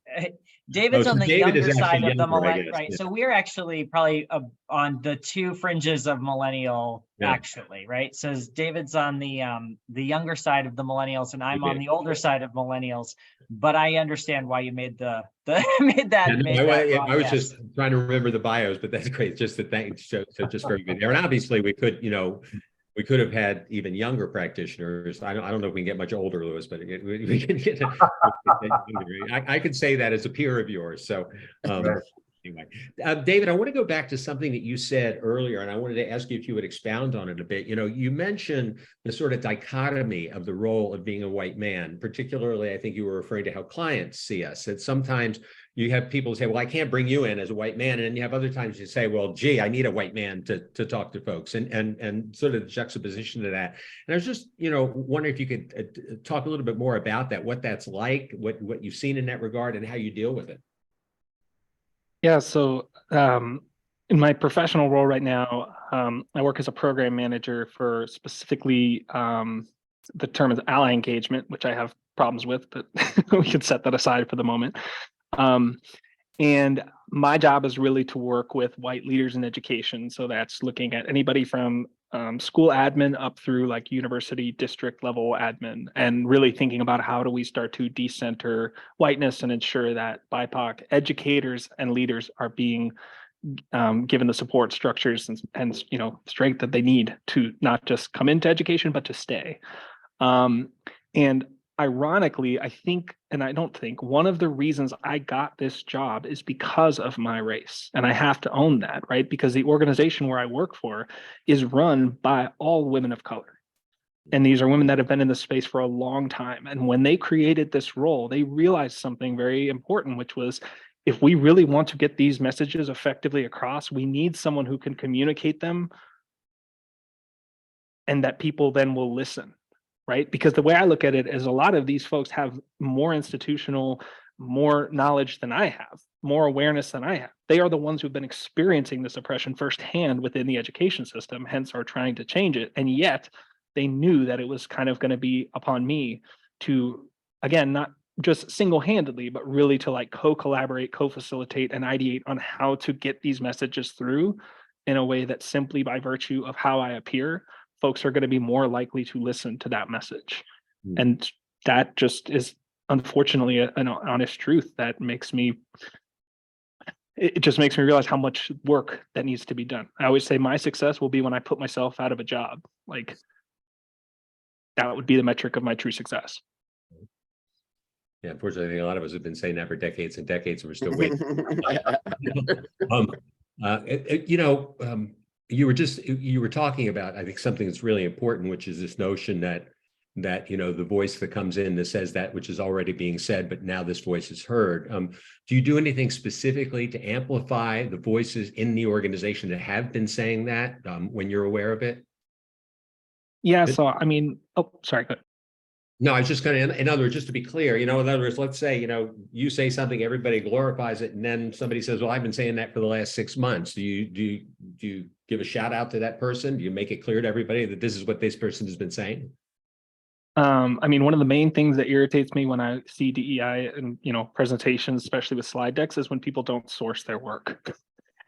David's so on the David is younger side actually of the younger, I millennial, guess, right? yeah. So we're actually probably on the two fringes of millennial, Yeah. actually, right? So David's on the younger side of the millennials, and I'm on the older side of millennials. But I understand why you made the made that. I was yes. just trying to remember the bios, but that's great. Just to thank, so just very good there. And obviously, we could have had even younger practitioners. I don't know if we can get much older, Lewis, but we can get. I could say that as a peer of yours. So anyway, David, I want to go back to something that you said earlier, and I wanted to ask you if you would expound on it a bit. You mentioned the sort of dichotomy of the role of being a white man. Particularly, I think you were referring to how clients see us. That sometimes you have people say, well, I can't bring you in as a white man. And then you have other times you say, well, gee, I need a white man to talk to folks, and sort of the juxtaposition to that. And I was just, wondering if you could talk a little bit more about that, what that's like, what you've seen in that regard, and how you deal with it. Yeah, so in my professional role right now, I work as a program manager for specifically the term is ally engagement, which I have problems with, but we can set that aside for the moment. And my job is really to work with white leaders in education. So that's looking at anybody from school admin up through like university district level admin, and really thinking about how do we start to decenter whiteness and ensure that BIPOC educators and leaders are being given the support structures and strength that they need to not just come into education, but to stay. And ironically, one of the reasons I got this job is because of my race. And I have to own that, right? Because the organization where I work for is run by all women of color. And these are women that have been in this space for a long time. And when they created this role, they realized something very important, which was, if we really want to get these messages effectively across, we need someone who can communicate them and that people then will listen. Right? Because the way I look at it is, a lot of these folks have more institutional, more knowledge than I have, more awareness than I have. They are the ones who've been experiencing this oppression firsthand within the education system, hence are trying to change it. And yet they knew that it was kind of going to be upon me to, again, not just single-handedly, but really to like co-collaborate, co-facilitate, and ideate on how to get these messages through in a way that simply by virtue of how I appear, folks are going to be more likely to listen to that message. And that just is unfortunately an honest truth that it just makes me realize how much work that needs to be done. I always say my success will be when I put myself out of a job. Like, that would be the metric of my true success. Yeah, unfortunately, a lot of us have been saying that for decades and decades, and we're still waiting. You were talking about, I think, something that's really important, which is this notion that the voice that comes in that says that which is already being said, but now this voice is heard. Do you do anything specifically to amplify the voices in the organization that have been saying that when you're aware of it? Yeah, so I mean, sorry, go ahead. No, I was just going to, in other words, just to be clear, in other words, let's say, you say something, everybody glorifies it, and then somebody says, well, I've been saying that for the last 6 months. Do you give a shout out to that person? Do you make it clear to everybody that this is what this person has been saying? I mean, one of the main things that irritates me when I see DEI and, presentations, especially with slide decks, is when people don't source their work.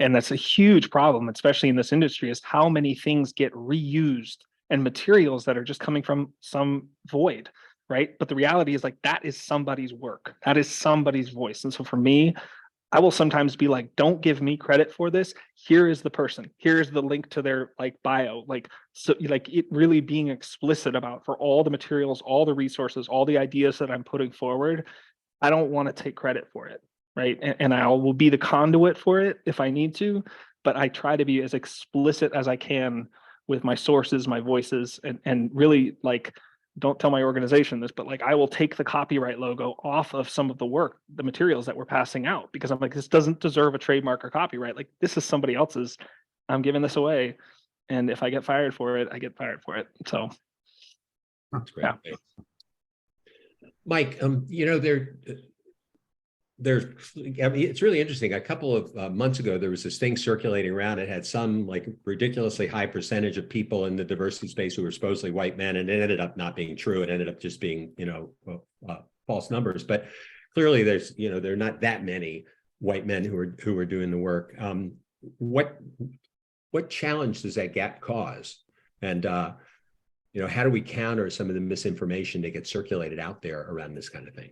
And that's a huge problem, especially in this industry, is how many things get reused and materials that are just coming from some void, right? But the reality is like, that is somebody's work. That is somebody's voice. And so for me, I will sometimes be like, don't give me credit for this. Here is the person. Here is the link to their like bio. Like, so like it really being explicit about for all the materials, all the resources, all the ideas that I'm putting forward. I don't want to take credit for it, right? And I will be the conduit for it if I need to, but I try to be as explicit as I can with my sources, my voices, and really like, don't tell my organization this, but like I will take the copyright logo off of some of the work, the materials that we're passing out, because I'm like, this doesn't deserve a trademark or copyright. Like this is somebody else's. I'm giving this away. And if I get fired for it, I get fired for it. So That's great. Yeah. Mike, you know, I mean, it's really interesting. A couple of months ago, there was this thing circulating around. It had some like ridiculously high percentage of people in the diversity space who were supposedly white men, and it ended up not being true. It ended up just being, you know, false numbers. But clearly, there's, you know, there are not that many white men who are doing the work. What challenge does that gap cause? And you know, how do we counter some of the misinformation that gets circulated out there around this kind of thing?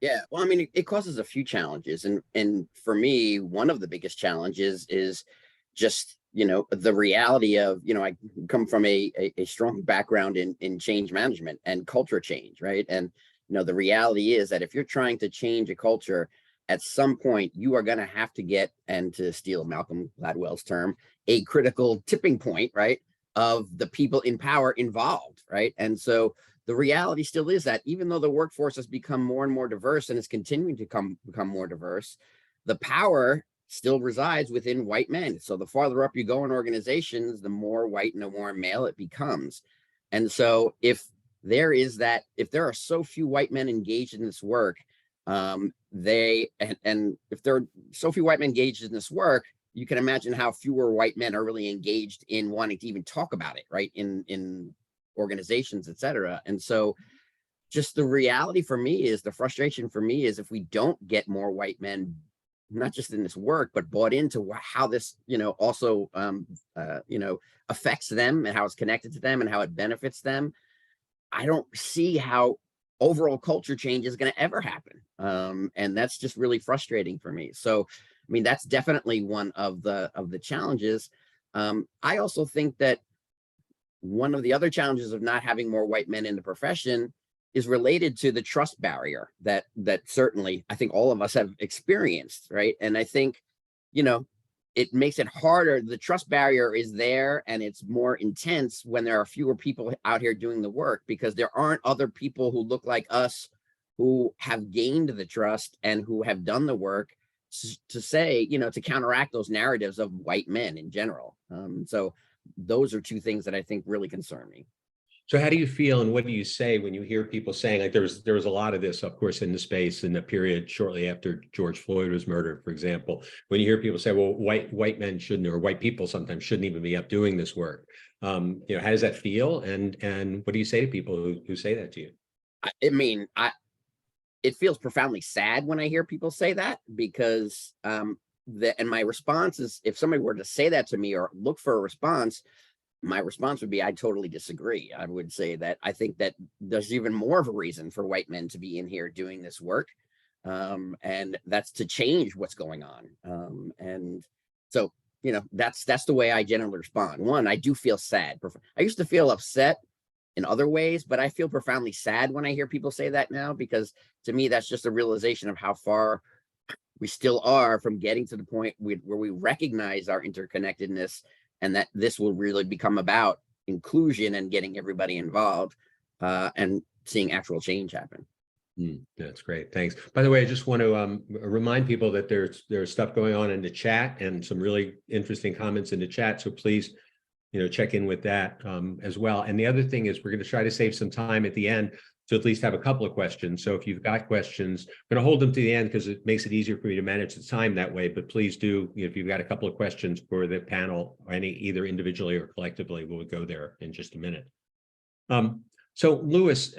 Yeah, well, I mean, it causes a few challenges, and for me, one of the biggest challenges is just, you know, the reality of, you know, I come from a strong background in change management and culture change, right? And you know, the reality is that if you're trying to change a culture, at some point you are going to have to get, and to steal Malcolm Gladwell's term, a critical tipping point, right, of the people in power involved, right? And so the reality still is that even though the workforce has become more and more diverse and is continuing to become more diverse, the power still resides within white men. So the farther up you go in organizations, the more white and the more male it becomes. And so if there are so few white men engaged in this work, and if there are so few white men engaged in this work, you can imagine how fewer white men are really engaged in wanting to even talk about it, right? In organizations, et cetera. And so just the reality for me is, the frustration for me is, if we don't get more white men, not just in this work, but bought into how this, you know, also, you know, affects them and how it's connected to them and how it benefits them, I don't see how overall culture change is going to ever happen. And that's just really frustrating for me. So, I mean, that's definitely one of the challenges. I also think that one of the other challenges of not having more white men in the profession is related to the trust barrier that certainly I think all of us have experienced, right? And I think, you know, it makes it harder. The trust barrier is there, and it's more intense when there are fewer people out here doing the work, because there aren't other people who look like us who have gained the trust and who have done the work to say, you know, to counteract those narratives of white men in general. So those are two things that I think really concern me. So how do you feel, and what do you say when you hear people saying, like, there was a lot of this, of course, in the space in the period shortly after George Floyd was murdered, for example, when you hear people say, well, white men shouldn't, or white people sometimes shouldn't even be up doing this work. You know, how does that feel? And what do you say to people who say that to you? I mean, it feels profoundly sad when I hear people say that, because and my response is, if somebody were to say that to me or look for a response, my response would be, I totally disagree. I would say that I think that there's even more of a reason for white men to be in here doing this work. And that's to change what's going on. And so, you know, that's the way I generally respond. One, I do feel sad. I used to feel upset in other ways, but I feel profoundly sad when I hear people say that now, because to me, that's just a realization of how far we still are from getting to the point where we recognize our interconnectedness, and that this will really become about inclusion and getting everybody involved, and seeing actual change happen. That's great. Thanks. By the way, I just want to remind people that there's stuff going on in the chat, and some really interesting comments in the chat. So please, you know, check in with that as well. And the other thing is, we're going to try to save some time at the end to at least have a couple of questions. So if you've got questions, I'm going to hold them to the end because it makes it easier for me to manage the time that way. But please do, if you've got a couple of questions for the panel, or either individually or collectively, we'll go there in just a minute. So Louis,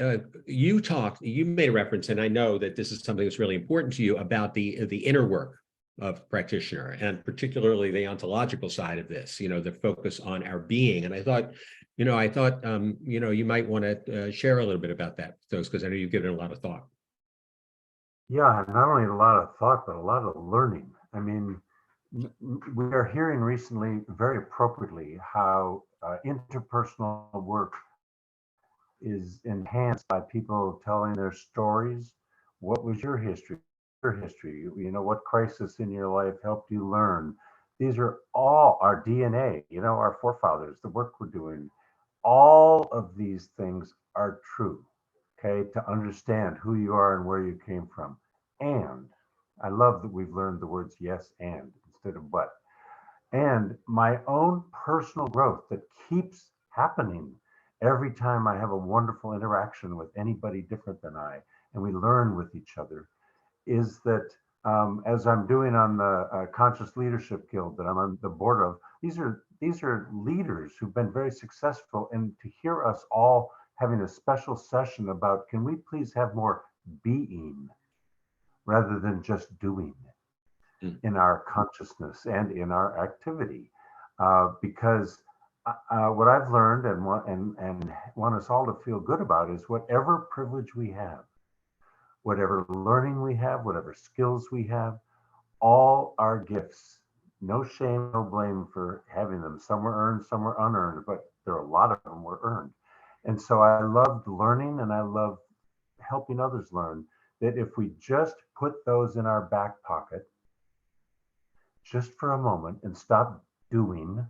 you made a reference, and I know that this is something that's really important to you, about the inner work of practitioner, and particularly the ontological side of this, the focus on our being. And I thought, you might want to share a little bit about that, those, because I know you've given it a lot of thought. Yeah, not only a lot of thought, but a lot of learning. I mean, we are hearing recently, very appropriately, how interpersonal work is enhanced by people telling their stories. What was your history? What crisis in your life helped you learn? These are all our DNA, our forefathers, the work we're doing. All of these things are true, okay, to understand who you are and where you came from. And I love that we've learned the words yes and instead of but. And my own personal growth that keeps happening every time I have a wonderful interaction with anybody different than I, and we learn with each other, is that as I'm doing on the Conscious Leadership Guild that I'm on the board of, these are leaders who've been very successful, and to hear us all having a special session about, can we please have more being rather than just doing in our consciousness and in our activity, because what I've learned and want us all to feel good about is whatever privilege we have, whatever learning we have, whatever skills we have, all our gifts. No shame, no blame for having them. Some were earned, some were unearned, but there are a lot of them were earned. And so I love learning, and I love helping others learn that if we just put those in our back pocket just for a moment and stop doing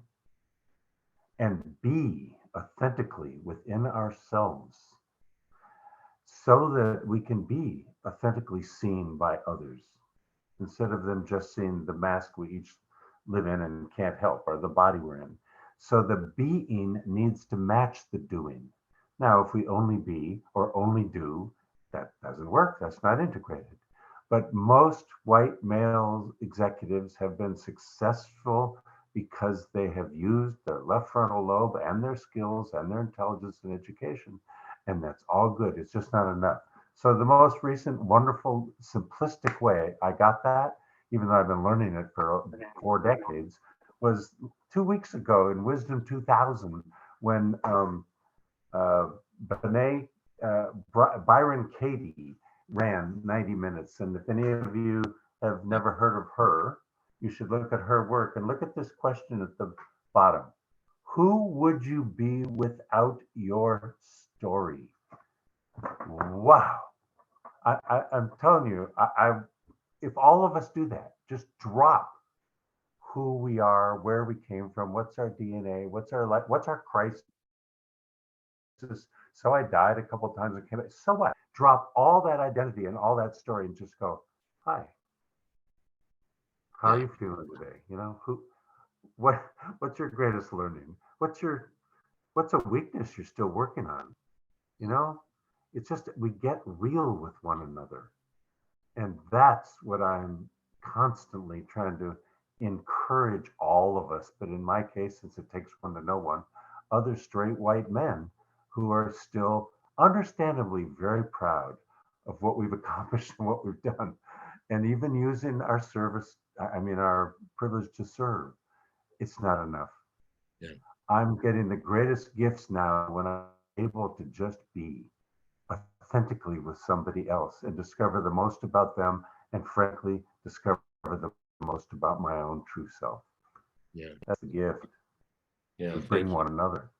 and be authentically within ourselves, so that we can be authentically seen by others, instead of them just seeing the mask we each live in and can't help, or the body we're in. So the being needs to match the doing. Now, if we only be or only do, that doesn't work. That's not integrated. But most white male executives have been successful because they have used their left frontal lobe and their skills and their intelligence and education. And that's all good. It's just not enough. So the most recent wonderful simplistic way I got that, even though I've been learning it for 4 decades, was 2 weeks ago in Wisdom 2000, when Byron Katie ran 90 minutes. And if any of you have never heard of her, you should look at her work and look at this question at the bottom. Who would you be without your story? Wow. I'm telling you, if all of us do that, just drop who we are, where we came from, what's our DNA, what's our life, what's our crisis. So I died a couple of times and came back. So what? Drop all that identity and all that story and just go, hi. How are you feeling today? What's your greatest learning? What's a weakness you're still working on? It's just, we get real with one another. And that's what I'm constantly trying to encourage all of us. But in my case, since it takes one to know one, other straight white men who are still understandably very proud of what we've accomplished and what we've done. And even using our service, our privilege to serve, it's not enough. Yeah. I'm getting the greatest gifts now when I'm able to just be authentically with somebody else and discover the most about them, and frankly, discover the most about my own true self. Yeah. That's the gift. Yeah. We bring one another.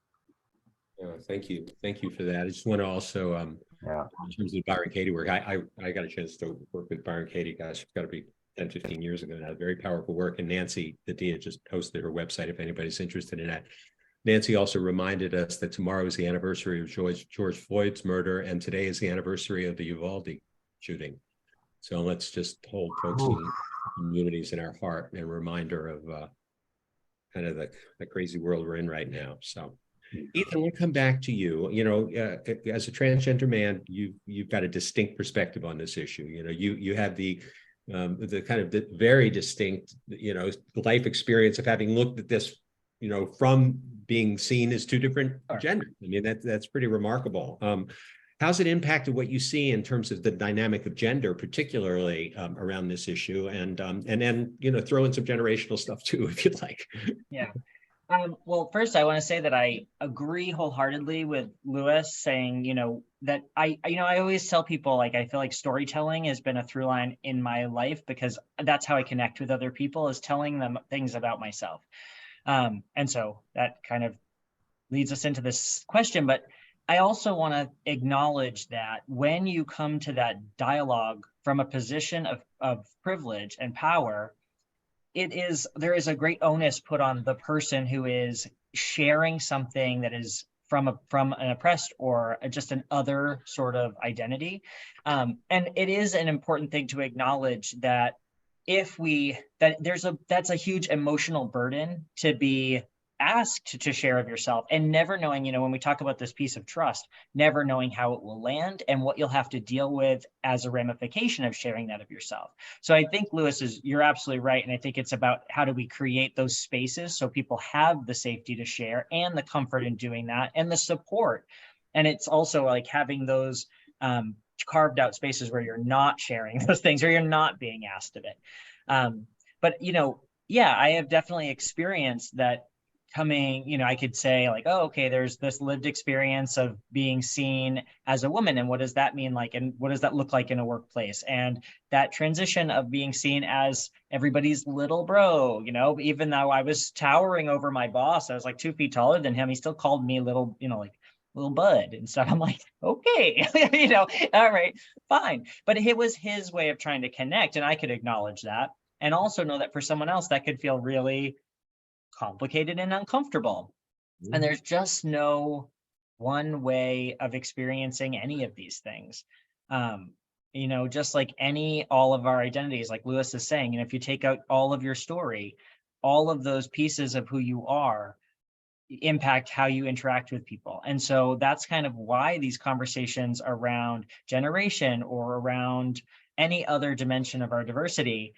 Thank you. Thank you for that. I just want to also, in terms of Byron Katie work, I got a chance to work with Byron Katie, gosh, it's got to be 10, 15 years ago now. Very powerful work. And Nancy Dadia just posted her website if anybody's interested in that. Nancy also reminded us that tomorrow is the anniversary of George Floyd's murder, and today is the anniversary of the Uvalde shooting. So let's just hold folks in communities in our heart, and a reminder of kind of the crazy world we're in right now. So Ethan, we'll come back to you. As a transgender man, you've got a distinct perspective on this issue. You have the kind of the very distinct, life experience of having looked at this, from being seen as two different genders. I mean, that's pretty remarkable. how's it impacted what you see in terms of the dynamic of gender, particularly around this issue, and then throw in some generational stuff too, if you'd like. Yeah. Well, first, I want to say that I agree wholeheartedly with Lewis saying, that I always tell people, like, I feel like storytelling has been a through line in my life because that's how I connect with other people, is telling them things about myself. And so that kind of leads us into this question, but I also want to acknowledge that when you come to that dialogue from a position of privilege and power, there is a great onus put on the person who is sharing something that is from an oppressed or just an other sort of identity. And it is an important thing to acknowledge that that's a huge emotional burden to be asked to share of yourself, and never knowing, when we talk about this piece of trust, never knowing how it will land and what you'll have to deal with as a ramification of sharing that of yourself. So I think, you're absolutely right. And I think it's about how do we create those spaces so people have the safety to share and the comfort in doing that and the support. And it's also like having those carved out spaces where you're not sharing those things or you're not being asked of it. But, yeah, I have definitely experienced that coming, I could say like, oh, okay, there's this lived experience of being seen as a woman. And what does that mean? Like, and what does that look like in a workplace? And that transition of being seen as everybody's little bro, even though I was towering over my boss, I was like 2 feet taller than him. He still called me little, like little bud and stuff. I'm like, okay, all right, fine. But it was his way of trying to connect. And I could acknowledge that. And also know that for someone else, that could feel really complicated and uncomfortable. And there's just no one way of experiencing any of these things. Just like all of our identities, like Lewis is saying, if you take out all of your story, all of those pieces of who you are impact how you interact with people. And so that's kind of why these conversations around generation or around any other dimension of our diversity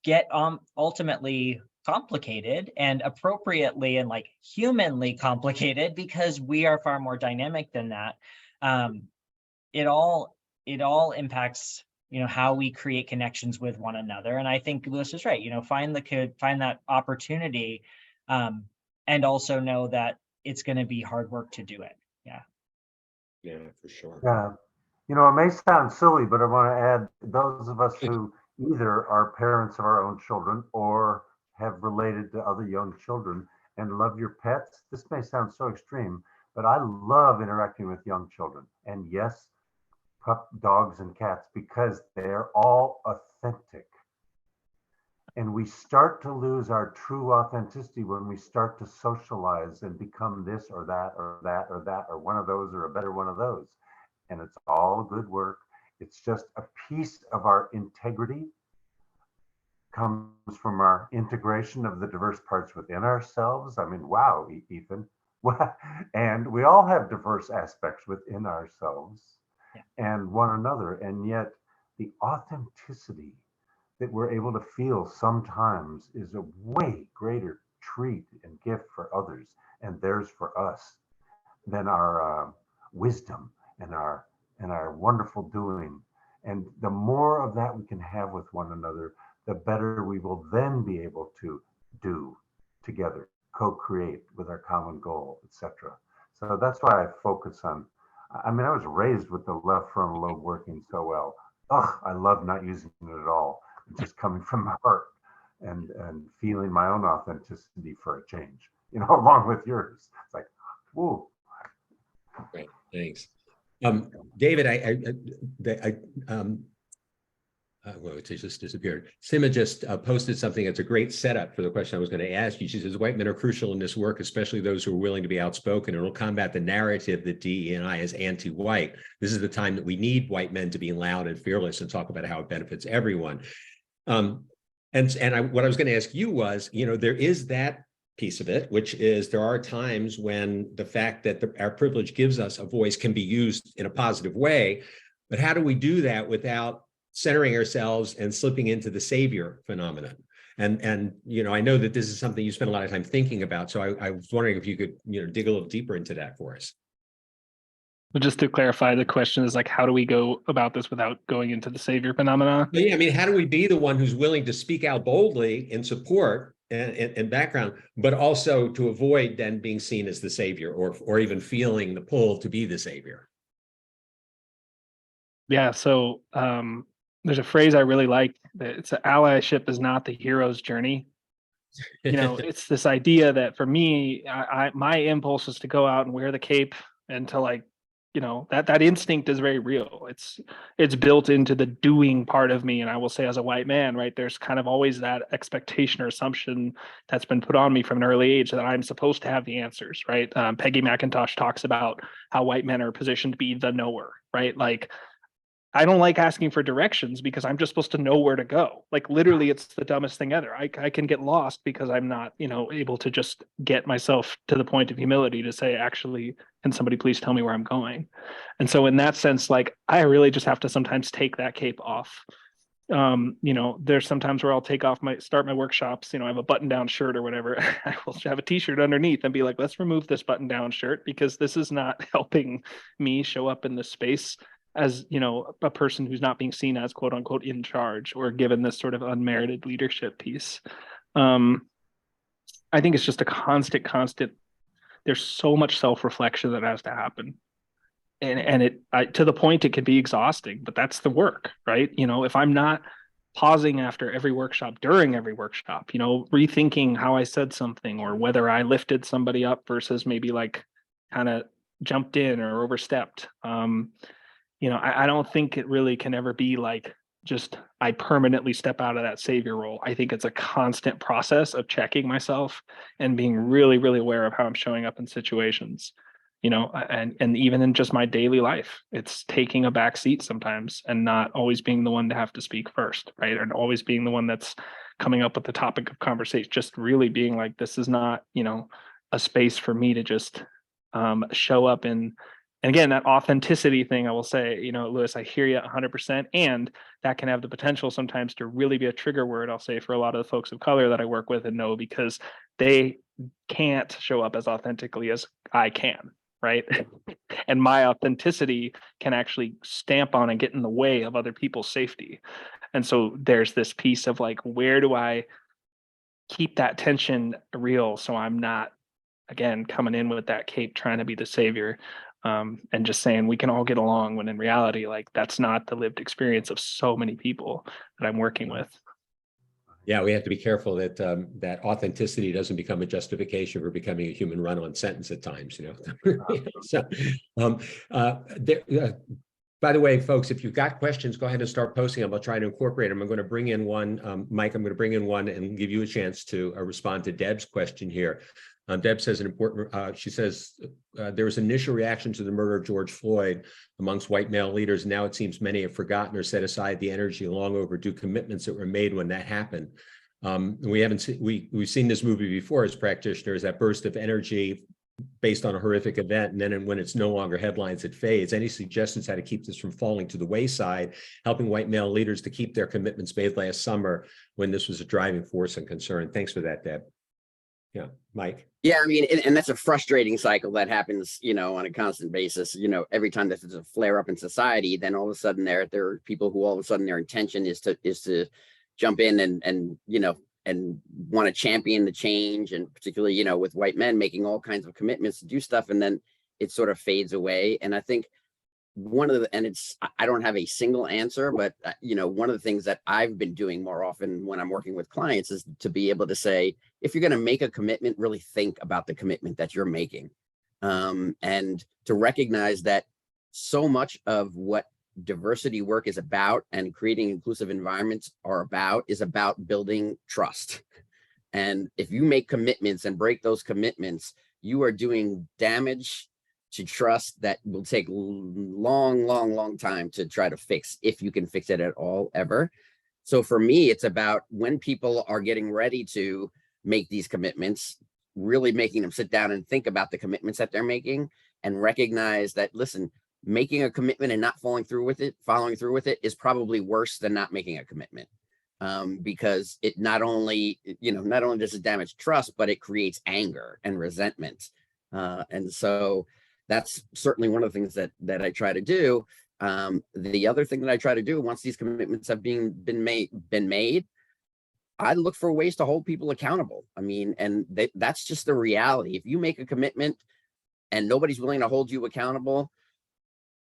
get ultimately complicated, and appropriately and like humanly complicated, because we are far more dynamic than that. It all impacts how we create connections with one another. And I think Lewis is right, find that opportunity, and also know that it's going to be hard work to do it. Yeah, for sure. Yeah. It may sound silly, but I want to add, those of us who either are parents of our own children or have related to other young children and love your pets. This may sound so extreme, but I love interacting with young children. And yes, dogs and cats, because they're all authentic. And we start to lose our true authenticity when we start to socialize and become this or that or that or that or one of those or a better one of those. And it's all good work. It's just a piece of our integrity comes from our integration of the diverse parts within ourselves. I mean, wow, Ethan. And we all have diverse aspects within ourselves and one another. And yet the authenticity that we're able to feel sometimes is a way greater treat and gift for others and theirs for us than our wisdom and our wonderful doing. And the more of that we can have with one another, the better we will then be able to do together, co-create with our common goal, etc. So that's why I focus on, I was raised with the left frontal lobe working so well. I love not using it at all. It's just coming from my heart and feeling my own authenticity for a change, along with yours. It's like, whoa. Great, thanks. David, well, it just disappeared. Sima just posted something that's a great setup for the question I was going to ask you. She says, white men are crucial in this work, especially those who are willing to be outspoken, and will combat the narrative that DEI is anti-white. This is the time that we need white men to be loud and fearless and talk about how it benefits everyone. What I was going to ask you was, there is that piece of it, which is there are times when the fact that our privilege gives us a voice can be used in a positive way, but how do we do that without centering ourselves and slipping into the savior phenomenon? And I know that this is something you spend a lot of time thinking about, so I was wondering if you could dig a little deeper into that for us. But just to clarify, the question is like, how do we go about this without going into the savior phenomena? But yeah, I mean, how do we be the one who's willing to speak out boldly in support and background, but also to avoid then being seen as the savior or even feeling the pull to be the savior? Yeah, so there's a phrase I really like that it's allyship is not the hero's journey. You know, it's this idea that for me, my impulse is to go out and wear the cape and to like, you know, that instinct is very real. It's built into the doing part of me. And I will say as a white man, right, there's kind of always that expectation or assumption that's been put on me from an early age that I'm supposed to have the answers, right? Peggy McIntosh talks about how white men are positioned to be the knower, right? Like, I don't like asking for directions because I'm just supposed to know where to go. Like literally, it's the dumbest thing ever. I can get lost because I'm not, you know, able to just get myself to the point of humility to say, actually, can somebody please tell me where I'm going? And so in that sense, like I really just have to sometimes take that cape off. You know, there's sometimes where I'll start my workshops, you know, I have a button down shirt or whatever. I will have a t-shirt underneath and be like, let's remove this button down shirt because this is not helping me show up in this space as, you know, a person who's not being seen as quote unquote in charge or given this sort of unmerited leadership piece. I think it's just a constant, there's so much self-reflection that has to happen. And to the point it can be exhausting, but that's the work, right? You know, if I'm not pausing after every workshop, during every workshop, you know, rethinking how I said something or whether I lifted somebody up versus maybe like kind of jumped in or overstepped. You know, I don't think it really can ever be like just I permanently step out of that savior role. I think it's a constant process of checking myself and being really, really aware of how I'm showing up in situations, you know, and even in just my daily life, it's taking a back seat sometimes and not always being the one to have to speak first, right? And always being the one that's coming up with the topic of conversation, just really being like, this is not, you know, a space for me to just show up in. And again, that authenticity thing, I will say, you know, Lewis, I hear you 100%. And that can have the potential sometimes to really be a trigger word, I'll say, for a lot of the folks of color that I work with and know because they can't show up as authentically as I can, right? And my authenticity can actually stamp on and get in the way of other people's safety. And so there's this piece of like, where do I keep that tension real so I'm not, again, coming in with that cape trying to be the savior. And just saying we can all get along when in reality, like that's not the lived experience of so many people that I'm working with. Yeah, we have to be careful that that authenticity doesn't become a justification for becoming a human run-on sentence at times, you know. So, by the way, folks, if you've got questions, go ahead and start posting them. I'll try to incorporate them. I'm going to bring in one, Mike. I'm going to bring in one and give you a chance to respond to Deb's question here. Deb says an important, she says, there was initial reaction to the murder of George Floyd amongst white male leaders. Now it seems many have forgotten or set aside the energy and long overdue commitments that were made when that happened. We've seen this movie before as practitioners, that burst of energy based on a horrific event. And then when it's no longer headlines, it fades. Any suggestions how to keep this from falling to the wayside, helping white male leaders to keep their commitments made last summer when this was a driving force and concern? Thanks for that, Deb. Yeah, Mike. Yeah, I mean, and that's a frustrating cycle that happens, you know, on a constant basis. You know, every time there's a flare up in society, then all of a sudden there are people who all of a sudden their intention is to jump in and you know, and want to champion the change, and particularly, you know, with white men making all kinds of commitments to do stuff, and then it sort of fades away. And I think I don't have a single answer, but you know, one of the things that I've been doing more often when I'm working with clients is to be able to say, if you're going to make a commitment, really think about the commitment that you're making, and to recognize that so much of what diversity work is about and creating inclusive environments is about building trust. And if you make commitments and break those commitments, you are doing damage to trust that will take long time to try to fix, if you can fix it at all, ever. So for me, it's about when people are getting ready to make these commitments, really making them sit down and think about the commitments that they're making and recognize that, listen, making a commitment and not following through with it is probably worse than not making a commitment. Because it not only does it damage trust, but it creates anger and resentment. And so that's certainly one of the things that I try to do. The other thing that I try to do once these commitments have been made, I look for ways to hold people accountable. I mean, and that's just the reality. If you make a commitment and nobody's willing to hold you accountable,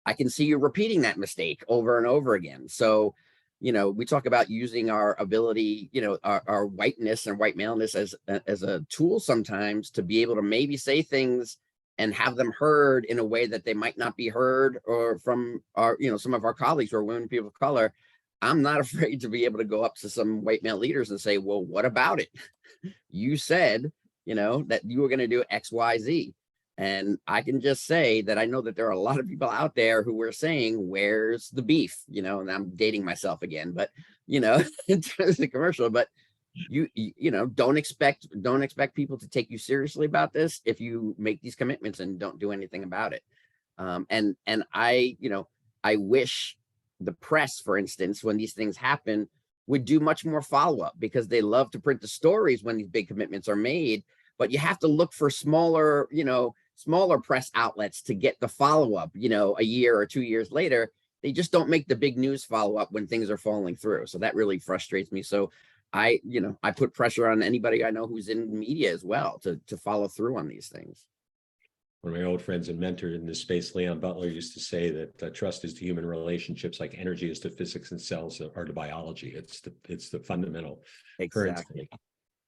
I can see you repeating that mistake over and over again. So, we talk about using our ability, our whiteness and white maleness as a tool sometimes to be able to maybe say things and have them heard in a way that they might not be heard, or from our, some of our colleagues who are women, people of color. I'm not afraid to be able to go up to some white male leaders and say, well, what about it? You said, that you were going to do X, Y, Z. And I can just say that I know that there are a lot of people out there who were saying, where's the beef? And I'm dating myself again, but, in terms of commercial, but don't expect people to take you seriously about this if you make these commitments and don't do anything about it. And I wish the press, for instance, when these things happen, would do much more follow-up, because they love to print the stories when these big commitments are made, but you have to look for smaller press outlets to get the follow-up, a year or 2 years later. They just don't make the big news follow-up when things are falling through. So that really frustrates me. So I put pressure on anybody I know who's in media as well to follow through on these things. One of my old friends and mentor in this space, Leon Butler, used to say that trust is to human relationships like energy is to physics and cells are to biology. It's the fundamental Exactly.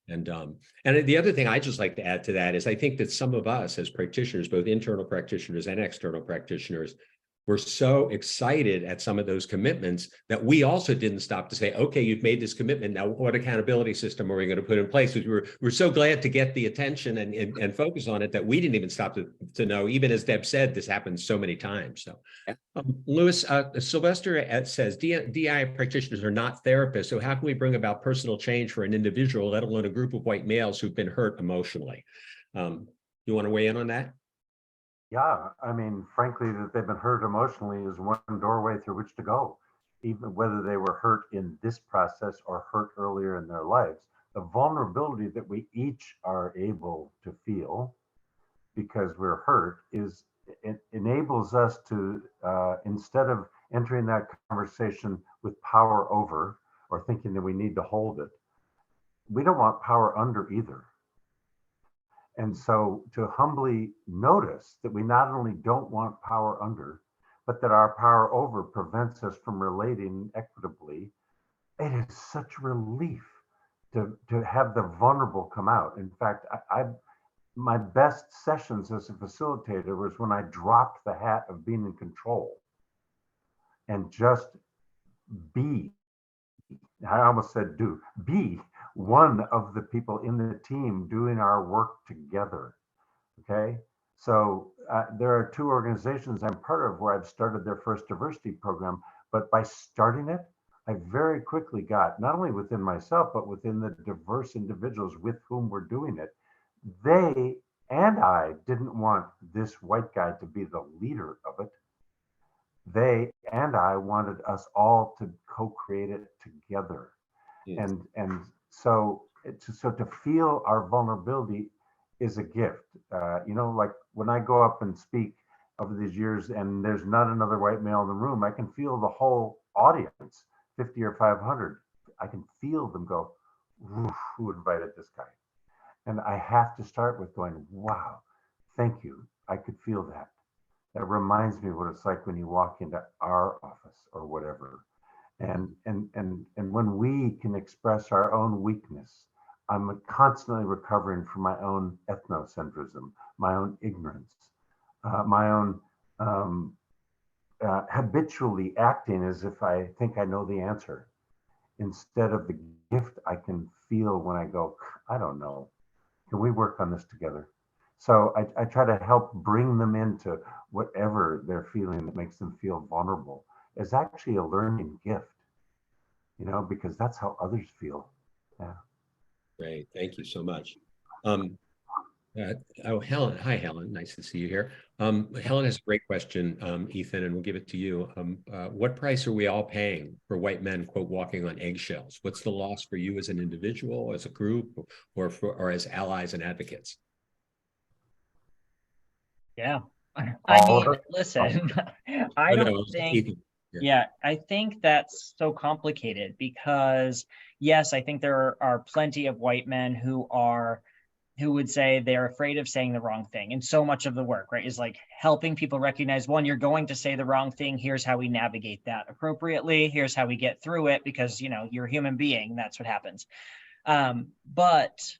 currency. And the other thing I just like to add to that is I think that some of us as practitioners, both internal practitioners and external practitioners, were so excited at some of those commitments that we also didn't stop to say, okay, you've made this commitment. Now, what accountability system are we going to put in place? We're so glad to get the attention and focus on it that we didn't even stop to know, even as Deb said, this happens so many times. So, Louis, Sylvester says, DEI practitioners are not therapists. So how can we bring about personal change for an individual, let alone a group of white males who've been hurt emotionally? You want to weigh in on that? Yeah, I mean, frankly, that they've been hurt emotionally is one doorway through which to go, even whether they were hurt in this process or hurt earlier in their lives. The vulnerability that we each are able to feel because we're hurt it enables us to, instead of entering that conversation with power over or thinking that we need to hold it, we don't want power under either. And so to humbly notice that we not only don't want power under, but that our power over prevents us from relating equitably, it is such relief to have the vulnerable come out. In fact, my best sessions as a facilitator was when I dropped the hat of being in control and just be, I almost said do, be one of the people in the team doing our work together. Okay. So there are two organizations I'm part of where I've started their first diversity program, but by starting it, I very quickly got, not only within myself, but within the diverse individuals with whom we're doing it. They and I didn't want this white guy to be the leader of it. They and I wanted us all to co-create it together. Yes. And so to feel our vulnerability is a gift. Like when I go up and speak over these years and there's not another white male in the room, I can feel the whole audience, 50 or 500. I can feel them go, who invited this guy? And I have to start with going, wow, thank you. I could feel that. That reminds me what it's like when you walk into our office or whatever. And when we can express our own weakness, I'm constantly recovering from my own ethnocentrism, my own ignorance, my own habitually acting as if I think I know the answer, instead of the gift I can feel when I go, I don't know. Can we work on this together? So I try to help bring them into whatever they're feeling that makes them feel vulnerable is actually a learning gift, because that's how others feel. Yeah. Great. Thank you so much. Helen. Hi, Helen. Nice to see you here. Helen has a great question, Ethan, and we'll give it to you. What price are we all paying for white men, quote, walking on eggshells? What's the loss for you as an individual, as a group, or as allies and advocates? Yeah. I All mean, of it? listen, I Oh, no, don't it was think, Ethan. Yeah. yeah, I think that's so complicated because, yes, I think there are plenty of white men who would say they're afraid of saying the wrong thing. And so much of the work, right, is like helping people recognize, one, you're going to say the wrong thing. Here's how we navigate that appropriately. Here's how we get through it because, you know, you're a human being. That's what happens. But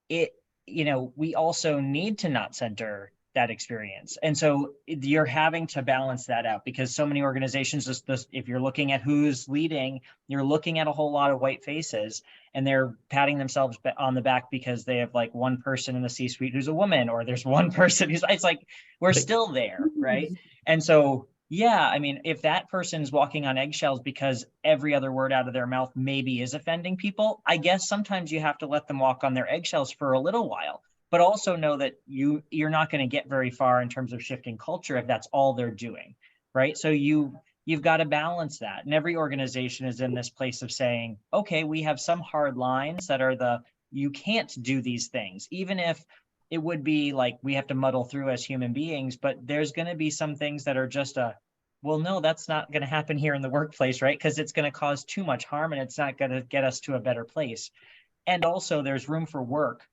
it, you know, we also need to not center that experience. And so you're having to balance that out because so many organizations, just this, if you're looking at who's leading, you're looking at a whole lot of white faces and they're patting themselves on the back because they have like one person in the C-suite who's a woman, or there's one person who's, it's like, we're still there, right? And so, yeah, I mean, if that person's walking on eggshells because every other word out of their mouth maybe is offending people, I guess sometimes you have to let them walk on their eggshells for a little while, but also know that you're not going to get very far in terms of shifting culture if that's all they're doing, right? So you've got to balance that. And every organization is in this place of saying, okay, we have some hard lines that are you can't do these things, even if it would be like we have to muddle through as human beings, but there's going to be some things that are just well, no, that's not going to happen here in the workplace, right? Because it's going to cause too much harm and it's not going to get us to a better place. And also there's room for work,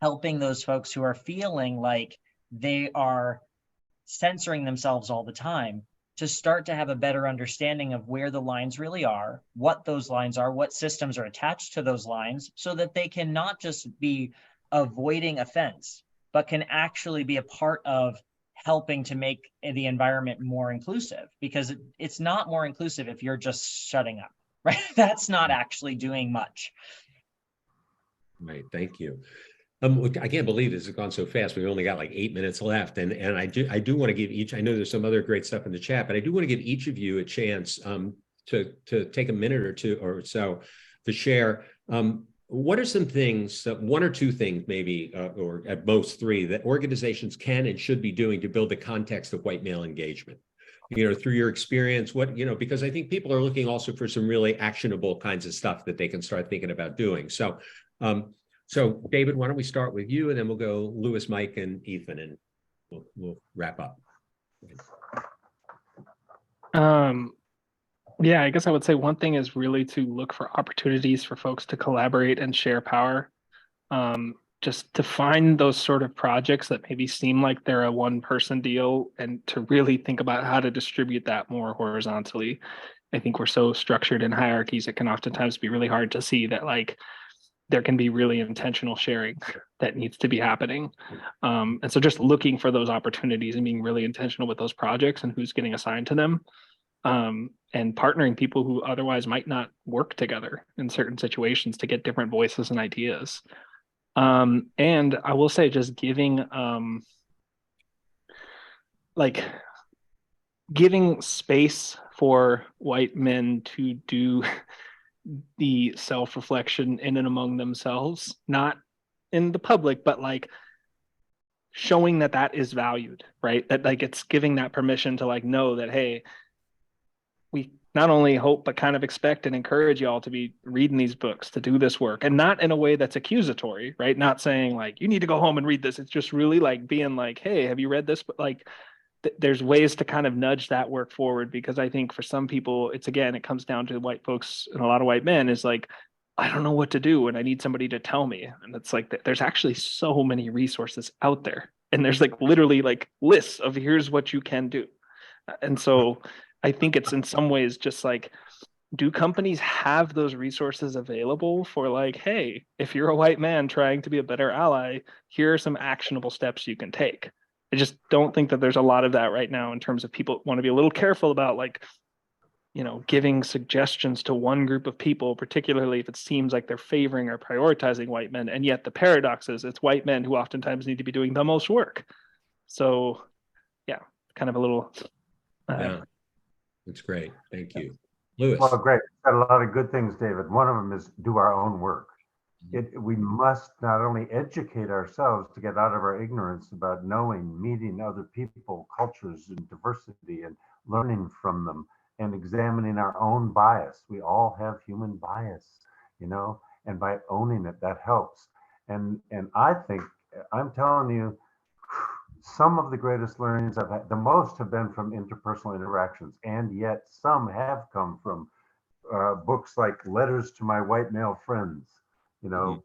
helping those folks who are feeling like they are censoring themselves all the time to start to have a better understanding of where the lines really are, what those lines are, what systems are attached to those lines, so that they can not just be avoiding offense, but can actually be a part of helping to make the environment more inclusive, because it's not more inclusive if you're just shutting up, right? That's not actually doing much. Right, thank you. I can't believe this has gone so fast. We've only got like 8 minutes left, and I do want to give each. I know there's some other great stuff in the chat, but I do want to give each of you a chance to take a minute or two or so to share. What are some things, one or two things maybe, or at most three, that organizations can and should be doing to build the context of white male engagement? You know, through your experience, what, you know, because I think people are looking also for some really actionable kinds of stuff that they can start thinking about doing. So, so David, why don't we start with you, and then we'll go Louis, Mike, and Ethan, and we'll wrap up. Yeah, I guess I would say one thing is really to look for opportunities for folks to collaborate and share power. Just to find those sort of projects that maybe seem like they're a one-person deal, and to really think about how to distribute that more horizontally. I think we're so structured in hierarchies, it can oftentimes be really hard to see that like there can be really intentional sharing that needs to be happening. And so just looking for those opportunities and being really intentional with those projects and who's getting assigned to them, and partnering people who otherwise might not work together in certain situations to get different voices and ideas. And I will say just giving space for white men to do the self-reflection in and among themselves, not in the public, but like showing that that is valued, right? That like it's giving that permission to like know that, hey, we not only hope, but kind of expect and encourage y'all to be reading these books, to do this work, and not in a way that's accusatory, right? Not saying like, you need to go home and read this. It's just really like being like, hey, have you read this? But like, there's ways to kind of nudge that work forward, because I think for some people, it's, again, it comes down to white folks and a lot of white men is like, I don't know what to do and I need somebody to tell me. And it's like, there's actually so many resources out there. And there's like literally like lists of here's what you can do. And so I think it's in some ways just like, do companies have those resources available for like, hey, if you're a white man trying to be a better ally, here are some actionable steps you can take. I just don't think that there's a lot of that right now in terms of people want to be a little careful about like, you know, giving suggestions to one group of people, particularly if it seems like they're favoring or prioritizing white men. And yet the paradox is it's white men who oftentimes need to be doing the most work. So yeah, kind of a little. Yeah, that's great. Thank you. Louis. Well, great. Got a lot of good things, David. One of them is do our own work. We must not only educate ourselves to get out of our ignorance about knowing, meeting other people, cultures, and diversity, and learning from them, and examining our own bias. We all have human bias, you know, and by owning it, that helps. And I think, I'm telling you, some of the greatest learnings I've had, the most have been from interpersonal interactions, and yet some have come from books like Letters to My White Male Friends, you know,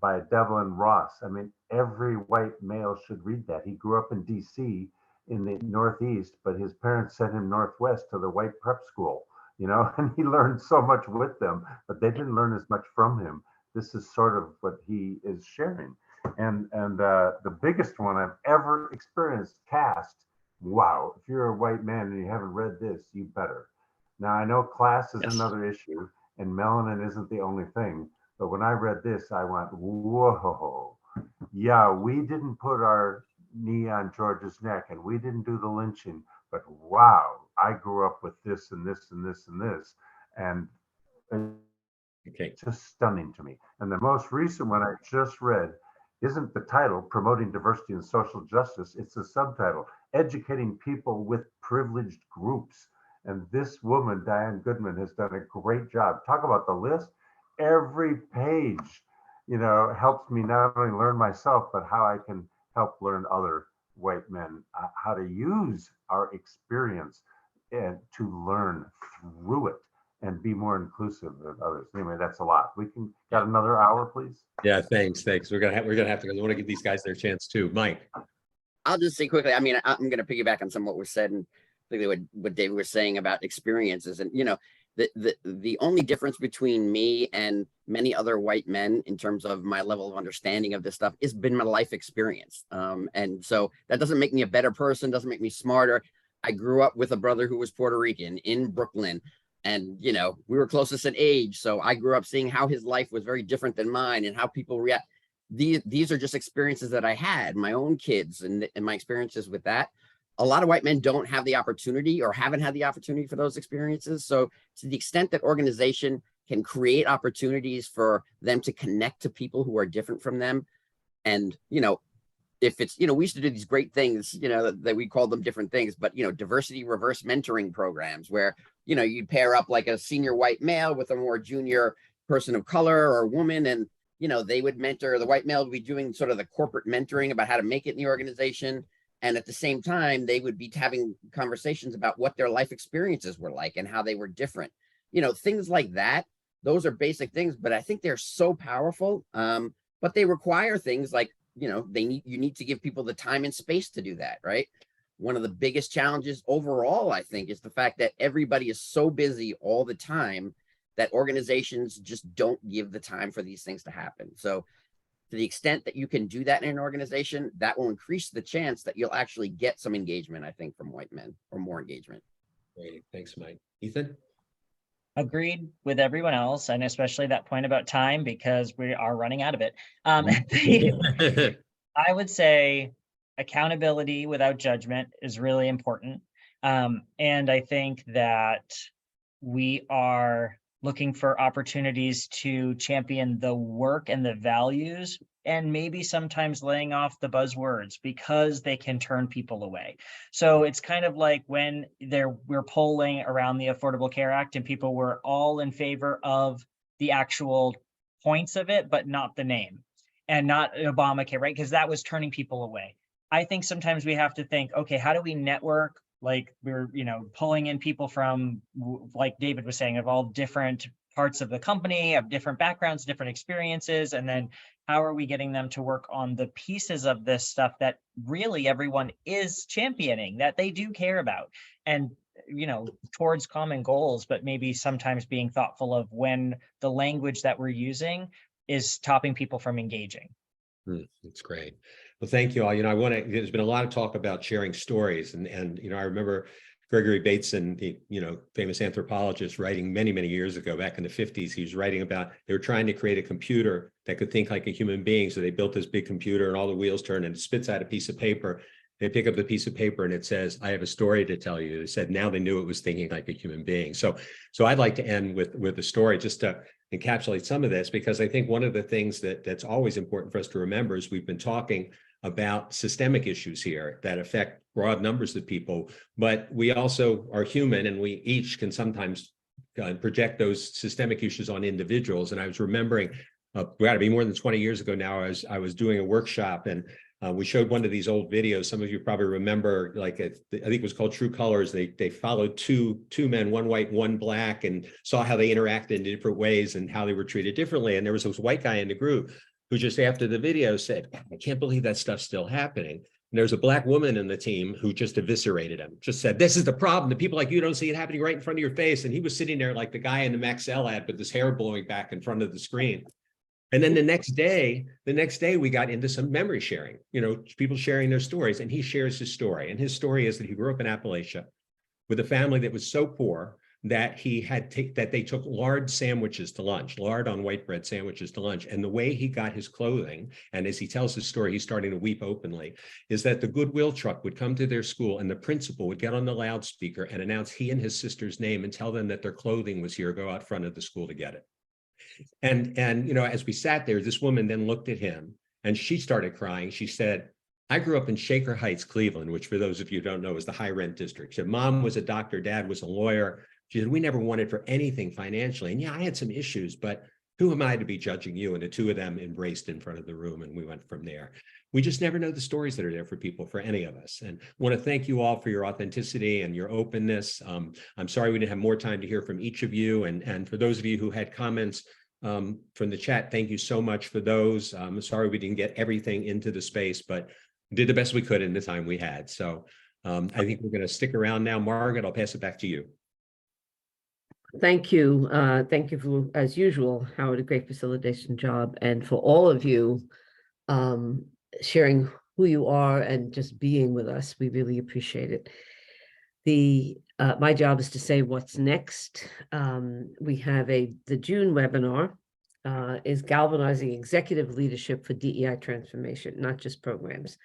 by Devlin Ross. I mean, every white male should read that. He grew up in DC in the Northeast, but his parents sent him Northwest to the white prep school, you know, and he learned so much with them, but they didn't learn as much from him. This is sort of what he is sharing. And the biggest one I've ever experienced, Caste. Wow, if you're a white man and you haven't read this, you better. Now I know class is Yes. another issue, and melanin isn't the only thing. But when I read this, I went, whoa, yeah, we didn't put our knee on George's neck and we didn't do the lynching, but wow, I grew up with this and this and this and this. And it's just stunning to me. And the most recent one I just read isn't the title, Promoting Diversity and Social Justice, it's the subtitle, Educating People with Privileged Groups. And this woman, Diane Goodman, has done a great job. Talk about the list. Every page, you know, helps me not only learn myself, but how I can help learn other white men how to use our experience and to learn through it and be more inclusive of others. Anyway, that's a lot. We can got another hour, please. Yeah, thanks. We're gonna have to, because I want to give these guys their chance too. Mike. I'll just say quickly, I mean, I'm going to piggyback on some of what was said, and particularly what David was saying about experiences. And, you know, the only difference between me and many other white men in terms of my level of understanding of this stuff has been my life experience. And so that doesn't make me a better person, doesn't make me smarter. I grew up with a brother who was Puerto Rican in Brooklyn, and, you know, we were closest in age. So I grew up seeing how his life was very different than mine and how people react. These are just experiences that I had, my own kids and my experiences with that. A lot of white men don't have the opportunity or haven't had the opportunity for those experiences. So to the extent that organization can create opportunities for them to connect to people who are different from them. And, you know, if it's, you know, we used to do these great things, you know, that we call them different things, but, you know, diversity reverse mentoring programs where, you know, you'd pair up like a senior white male with a more junior person of color or woman, and, you know, they would mentor, the white male would be doing sort of the corporate mentoring about how to make it in the organization. And at the same time, they would be having conversations about what their life experiences were like and how they were different. You know, things like that. Those are basic things, but I think they're so powerful. But they require things like, you know, you need to give people the time and space to do that, right? One of the biggest challenges overall, I think, is the fact that everybody is so busy all the time that organizations just don't give the time for these things to happen. So to the extent that you can do that in an organization, that will increase the chance that you'll actually get some engagement, I think, from white men, or more engagement. Great. Thanks, Mike. Ethan? Agreed with everyone else, and especially that point about time, because we are running out of it. I would say accountability without judgment is really important. And I think that we are looking for opportunities to champion the work and the values, and maybe sometimes laying off the buzzwords because they can turn people away. So it's kind of like when we're polling around the Affordable Care Act and people were all in favor of the actual points of it, but not the name, and not Obamacare, right? Because that was turning people away. I think sometimes we have to think, okay, how do we network? Like we're, you know, pulling in people from, like David was saying, of all different parts of the company, of different backgrounds, different experiences. And then how are we getting them to work on the pieces of this stuff that really everyone is championing, that they do care about, and, you know, towards common goals, but maybe sometimes being thoughtful of when the language that we're using is stopping people from engaging. That's great. Well, thank you all. You know, there's been a lot of talk about sharing stories, and you know, I remember Gregory Bateson, the, you know, famous anthropologist, writing many, many years ago, back in the 50s, he was writing about, they were trying to create a computer that could think like a human being. So they built this big computer and all the wheels turn and it spits out a piece of paper. They pick up the piece of paper and it says, I have a story to tell you. They said, now they knew it was thinking like a human being. So I'd like to end with a story just to encapsulate some of this, because I think one of the things that's always important for us to remember is we've been talking about systemic issues here that affect broad numbers of people, but we also are human, and we each can sometimes project those systemic issues on individuals. And I was remembering, got to be more than 20 years ago now, I was doing a workshop, and We showed one of these old videos. Some of you probably remember, like I think it was called True Colors. They followed two men, one white, one black, and saw how they interacted in different ways and how they were treated differently. And there was this white guy in the group who just after the video said, "I can't believe that stuff's still happening." And there's a black woman in the team who just eviscerated him, just said, "This is the problem. The people like you don't see it happening right in front of your face." And he was sitting there like the guy in the Maxell ad with his hair blowing back in front of the screen. And then the next day we got into some memory sharing, people sharing their stories, and he shares his story. And his story is that he grew up in Appalachia with a family that was so poor that they took lard sandwiches to lunch, lard on white bread sandwiches to lunch. And the way he got his clothing, and as he tells his story, he's starting to weep openly, is that the Goodwill truck would come to their school and the principal would get on the loudspeaker and announce he and his sister's name and tell them that their clothing was here, go out front of the school to get it. And as we sat there, this woman then looked at him and she started crying. She said, "I grew up in Shaker Heights, Cleveland," which for those of you who don't know is the high rent district. She said, "Mom was a doctor, Dad was a lawyer." She said, "We never wanted for anything financially. And yeah, I had some issues, but who am I to be judging you?" And the two of them embraced in front of the room and we went from there. We just never know the stories that are there for people, for any of us. And I want to thank you all for your authenticity and your openness. I'm sorry we didn't have more time to hear from each of you. And for those of you who had comments, from the chat, thank you so much for those. I'm sorry we didn't get everything into the space, but did the best we could in the time we had. So I think we're going to stick around now. Margaret, I'll pass it back to you. Thank you. Thank you for, as usual, Howard, a great facilitation job. And for all of you sharing who you are and just being with us, we really appreciate it. My job is to say what's next. We have the June webinar is galvanizing executive leadership for DEI transformation, not just programs.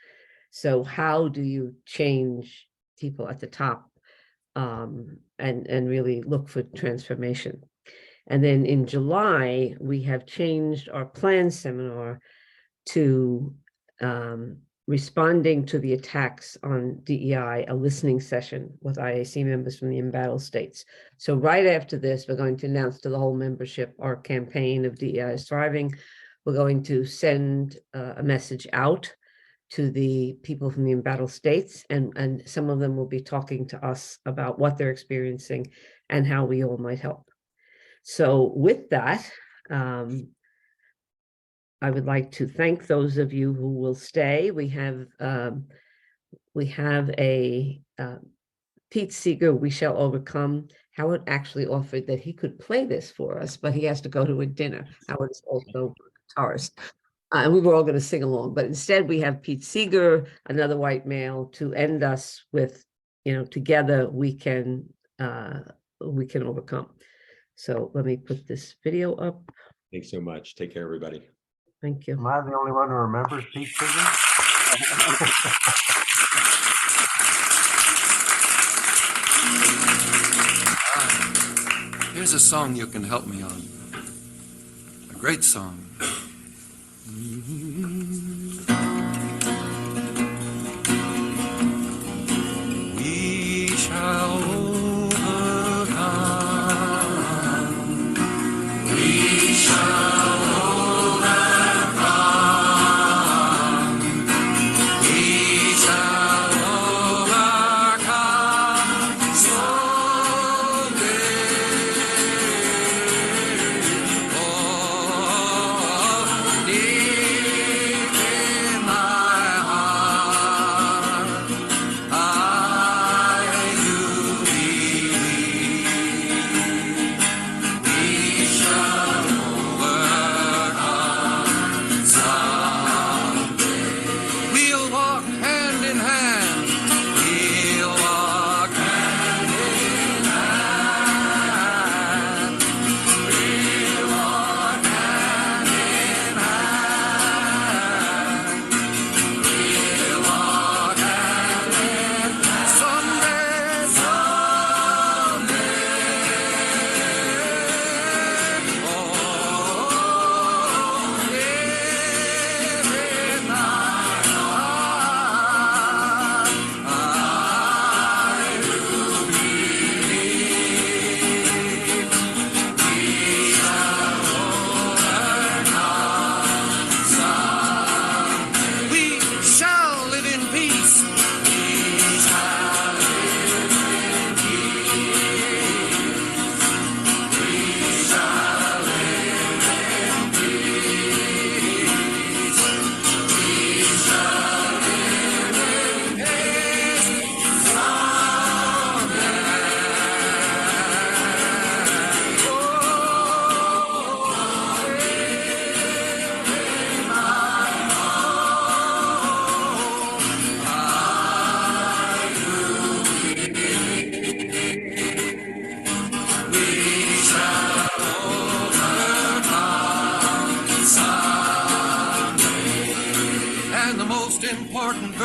So how do you change people at the top and really look for transformation? And then in July, we have changed our plan seminar to responding to the attacks on DEI, a listening session with IAC members from the embattled states. So right after this, we're going to announce to the whole membership our campaign of DEI is thriving. We're going to send a message out to the people from the embattled states, and some of them will be talking to us about what they're experiencing and how we all might help. So with that, I would like to thank those of you who will stay. We have a Pete Seeger, We Shall Overcome. Howard actually offered that he could play this for us, but he has to go to a dinner. Howard is also a guitarist. And we were all going to sing along, but instead we have Pete Seeger, another white male, to end us with, together we can overcome. So let me put this video up. Thanks so much. Take care, everybody. Thank you. Am I the only one who remembers Pete Seeger? Here's a song you can help me on. A great song. We shall overcome. We shall.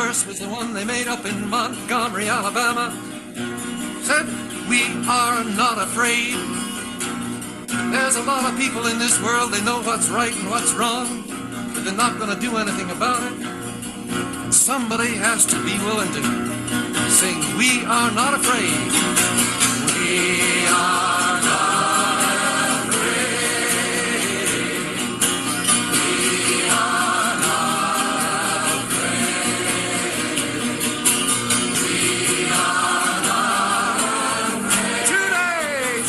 verse was the one they made up in Montgomery, Alabama. Said, we are not afraid. There's a lot of people in this world, they know what's right and what's wrong, but they're not going to do anything about it. Somebody has to be willing to sing, we are not afraid. We are not afraid. We are not afraid. We are not afraid. Today,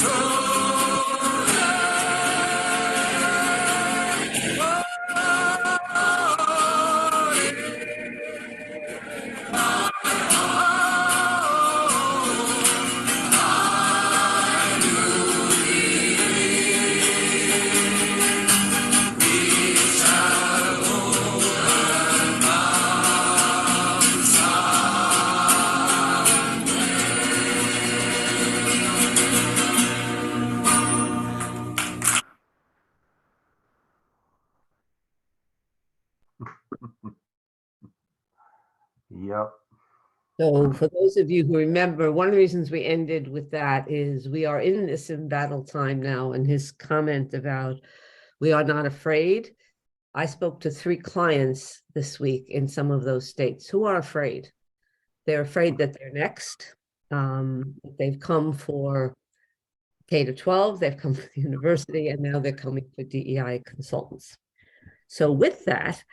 Yep. So for those of you who remember, one of the reasons we ended with that is we are in this embattled time now, and his comment about we are not afraid. I spoke to 3 clients this week in some of those states who are afraid. They're afraid that they're next. They've come for K-12, they've come for the university, and now they're coming for DEI consultants. So with that,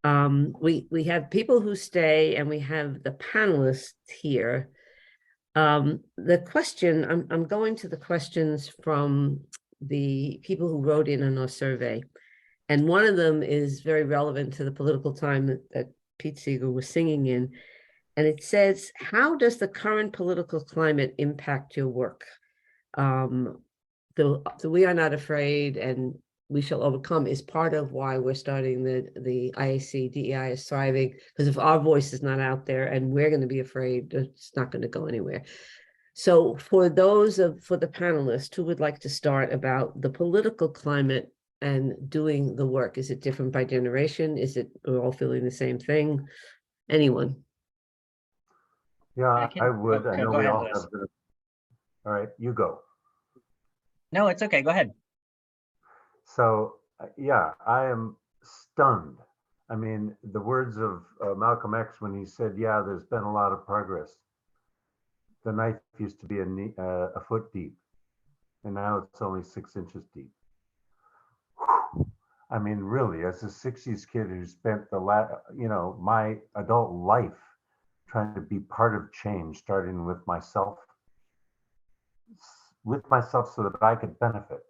we have people who stay, and we have the panelists here. The question, I'm going to the questions from the people who wrote in on our survey. And one of them is very relevant to the political time that Pete Seeger was singing in. And it says, how does the current political climate impact your work? The We Are Not Afraid and We Shall Overcome is part of why we're starting the IAC DEI is Thriving, because if our voice is not out there and we're going to be afraid, it's not going to go anywhere. So for the panelists who would like to start about the political climate and doing the work, is it different by generation? Is it we're all feeling the same thing? Anyone? Yeah, I would. I no, know go we ahead, all Liz. have the. All right, you go. No, it's okay. Go ahead. So, yeah, I am stunned. I mean, the words of Malcolm X when he said, yeah, there's been a lot of progress. The knife used to be a foot deep, and now it's only 6 inches deep. Whew. I mean, really, as a 60s kid who spent my adult life trying to be part of change, starting with myself so that I could benefit.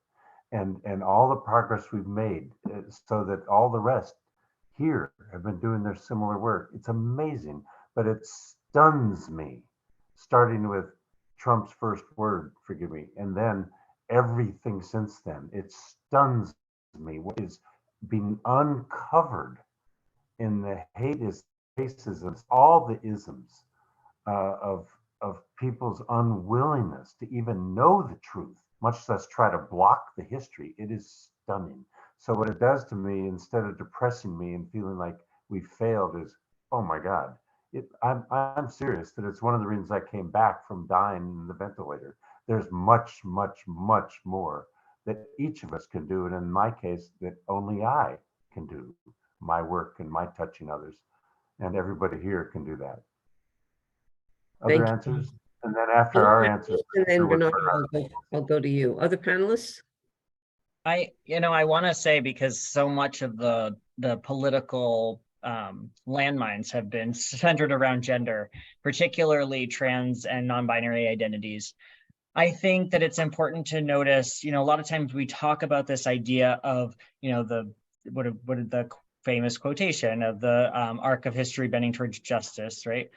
And all the progress we've made so that all the rest here have been doing their similar work. It's amazing, but it stuns me, starting with Trump's first word, forgive me, and then everything since then. It stuns me what is being uncovered in the racism, all the isms of people's unwillingness to even know the truth, much less try to block the history. It is stunning. So what it does to me, instead of depressing me and feeling like we failed, is, oh my God, I'm serious that it's one of the reasons I came back from dying in the ventilator. There's much, much, much more that each of us can do. And in my case, that only I can do, my work and my touching others. And everybody here can do that. Other answers? And then after our answers, and then Bernard, I'll go to you. Other panelists? I want to say, because so much of the political landmines have been centered around gender, particularly trans and non-binary identities. I think that it's important to notice, a lot of times we talk about this idea of, the famous quotation of the arc of history bending towards justice, right?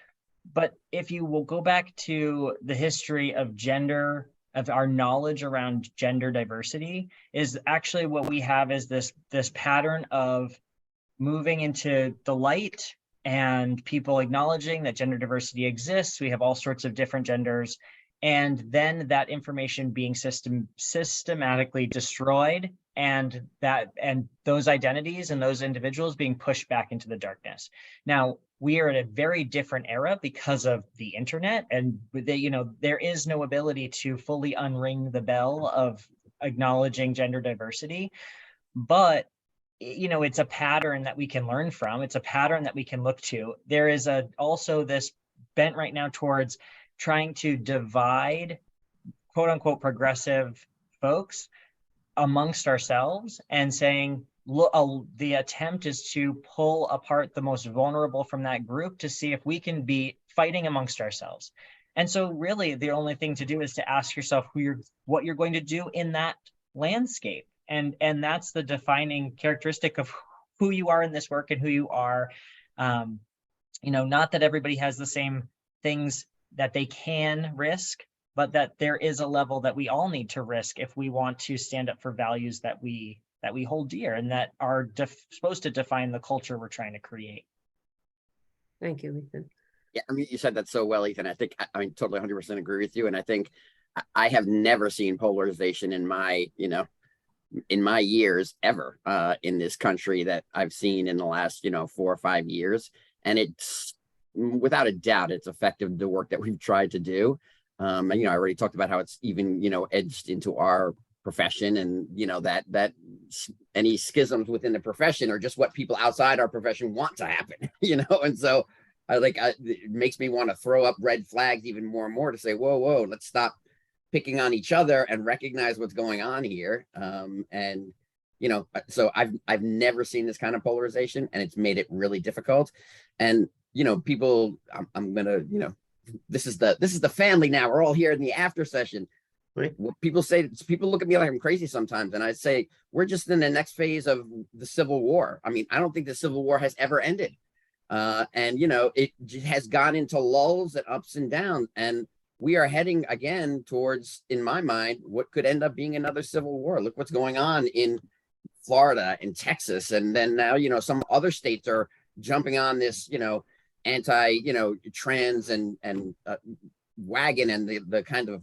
But if you will go back to the history of gender, of our knowledge around gender diversity, is actually what we have is this pattern of moving into the light and people acknowledging that gender diversity exists. We have all sorts of different genders, and then that information being systematically destroyed and those identities and those individuals being pushed back into the darkness. Now, we are in a very different era because of the internet, and there is no ability to fully unring the bell of acknowledging gender diversity, but it's a pattern that we can learn from. It's a pattern that we can look to. There is also this bent right now towards trying to divide quote unquote progressive folks amongst ourselves and saying, look, the attempt is to pull apart the most vulnerable from that group to see if we can be fighting amongst ourselves. And so really the only thing to do is to ask yourself what you're going to do in that landscape. And that's the defining characteristic of who you are in this work and who you are. Not that everybody has the same things that they can risk, but that there is a level that we all need to risk if we want to stand up for values that we hold dear and that are supposed to define the culture we're trying to create. Thank you, Ethan. Yeah, I mean, you said that so well, Ethan. I think I totally 100% agree with you. And I think I have never seen polarization in my years ever in this country that I've seen in the last, 4 or 5 years. And it's without a doubt, it's affected the work that we've tried to do. And, I already talked about how it's even, edged into our profession, and, that any schisms within the profession are just what people outside our profession want to happen, and so it makes me want to throw up red flags even more and more to say, whoa, let's stop picking on each other and recognize what's going on here. So I've never seen this kind of polarization, and it's made it really difficult. And, people, I'm going to, this is the family now. We're all here in the after session. Right. What people look at me like I'm crazy sometimes. And I say, we're just in the next phase of the Civil War. I mean, I don't think the Civil War has ever ended. And, it has gone into lulls and ups and downs. And we are heading again towards, in my mind, what could end up being another Civil War. Look what's going on in Florida and Texas. And then now, some other states are jumping on this, anti, trans and wagon, and the kind of,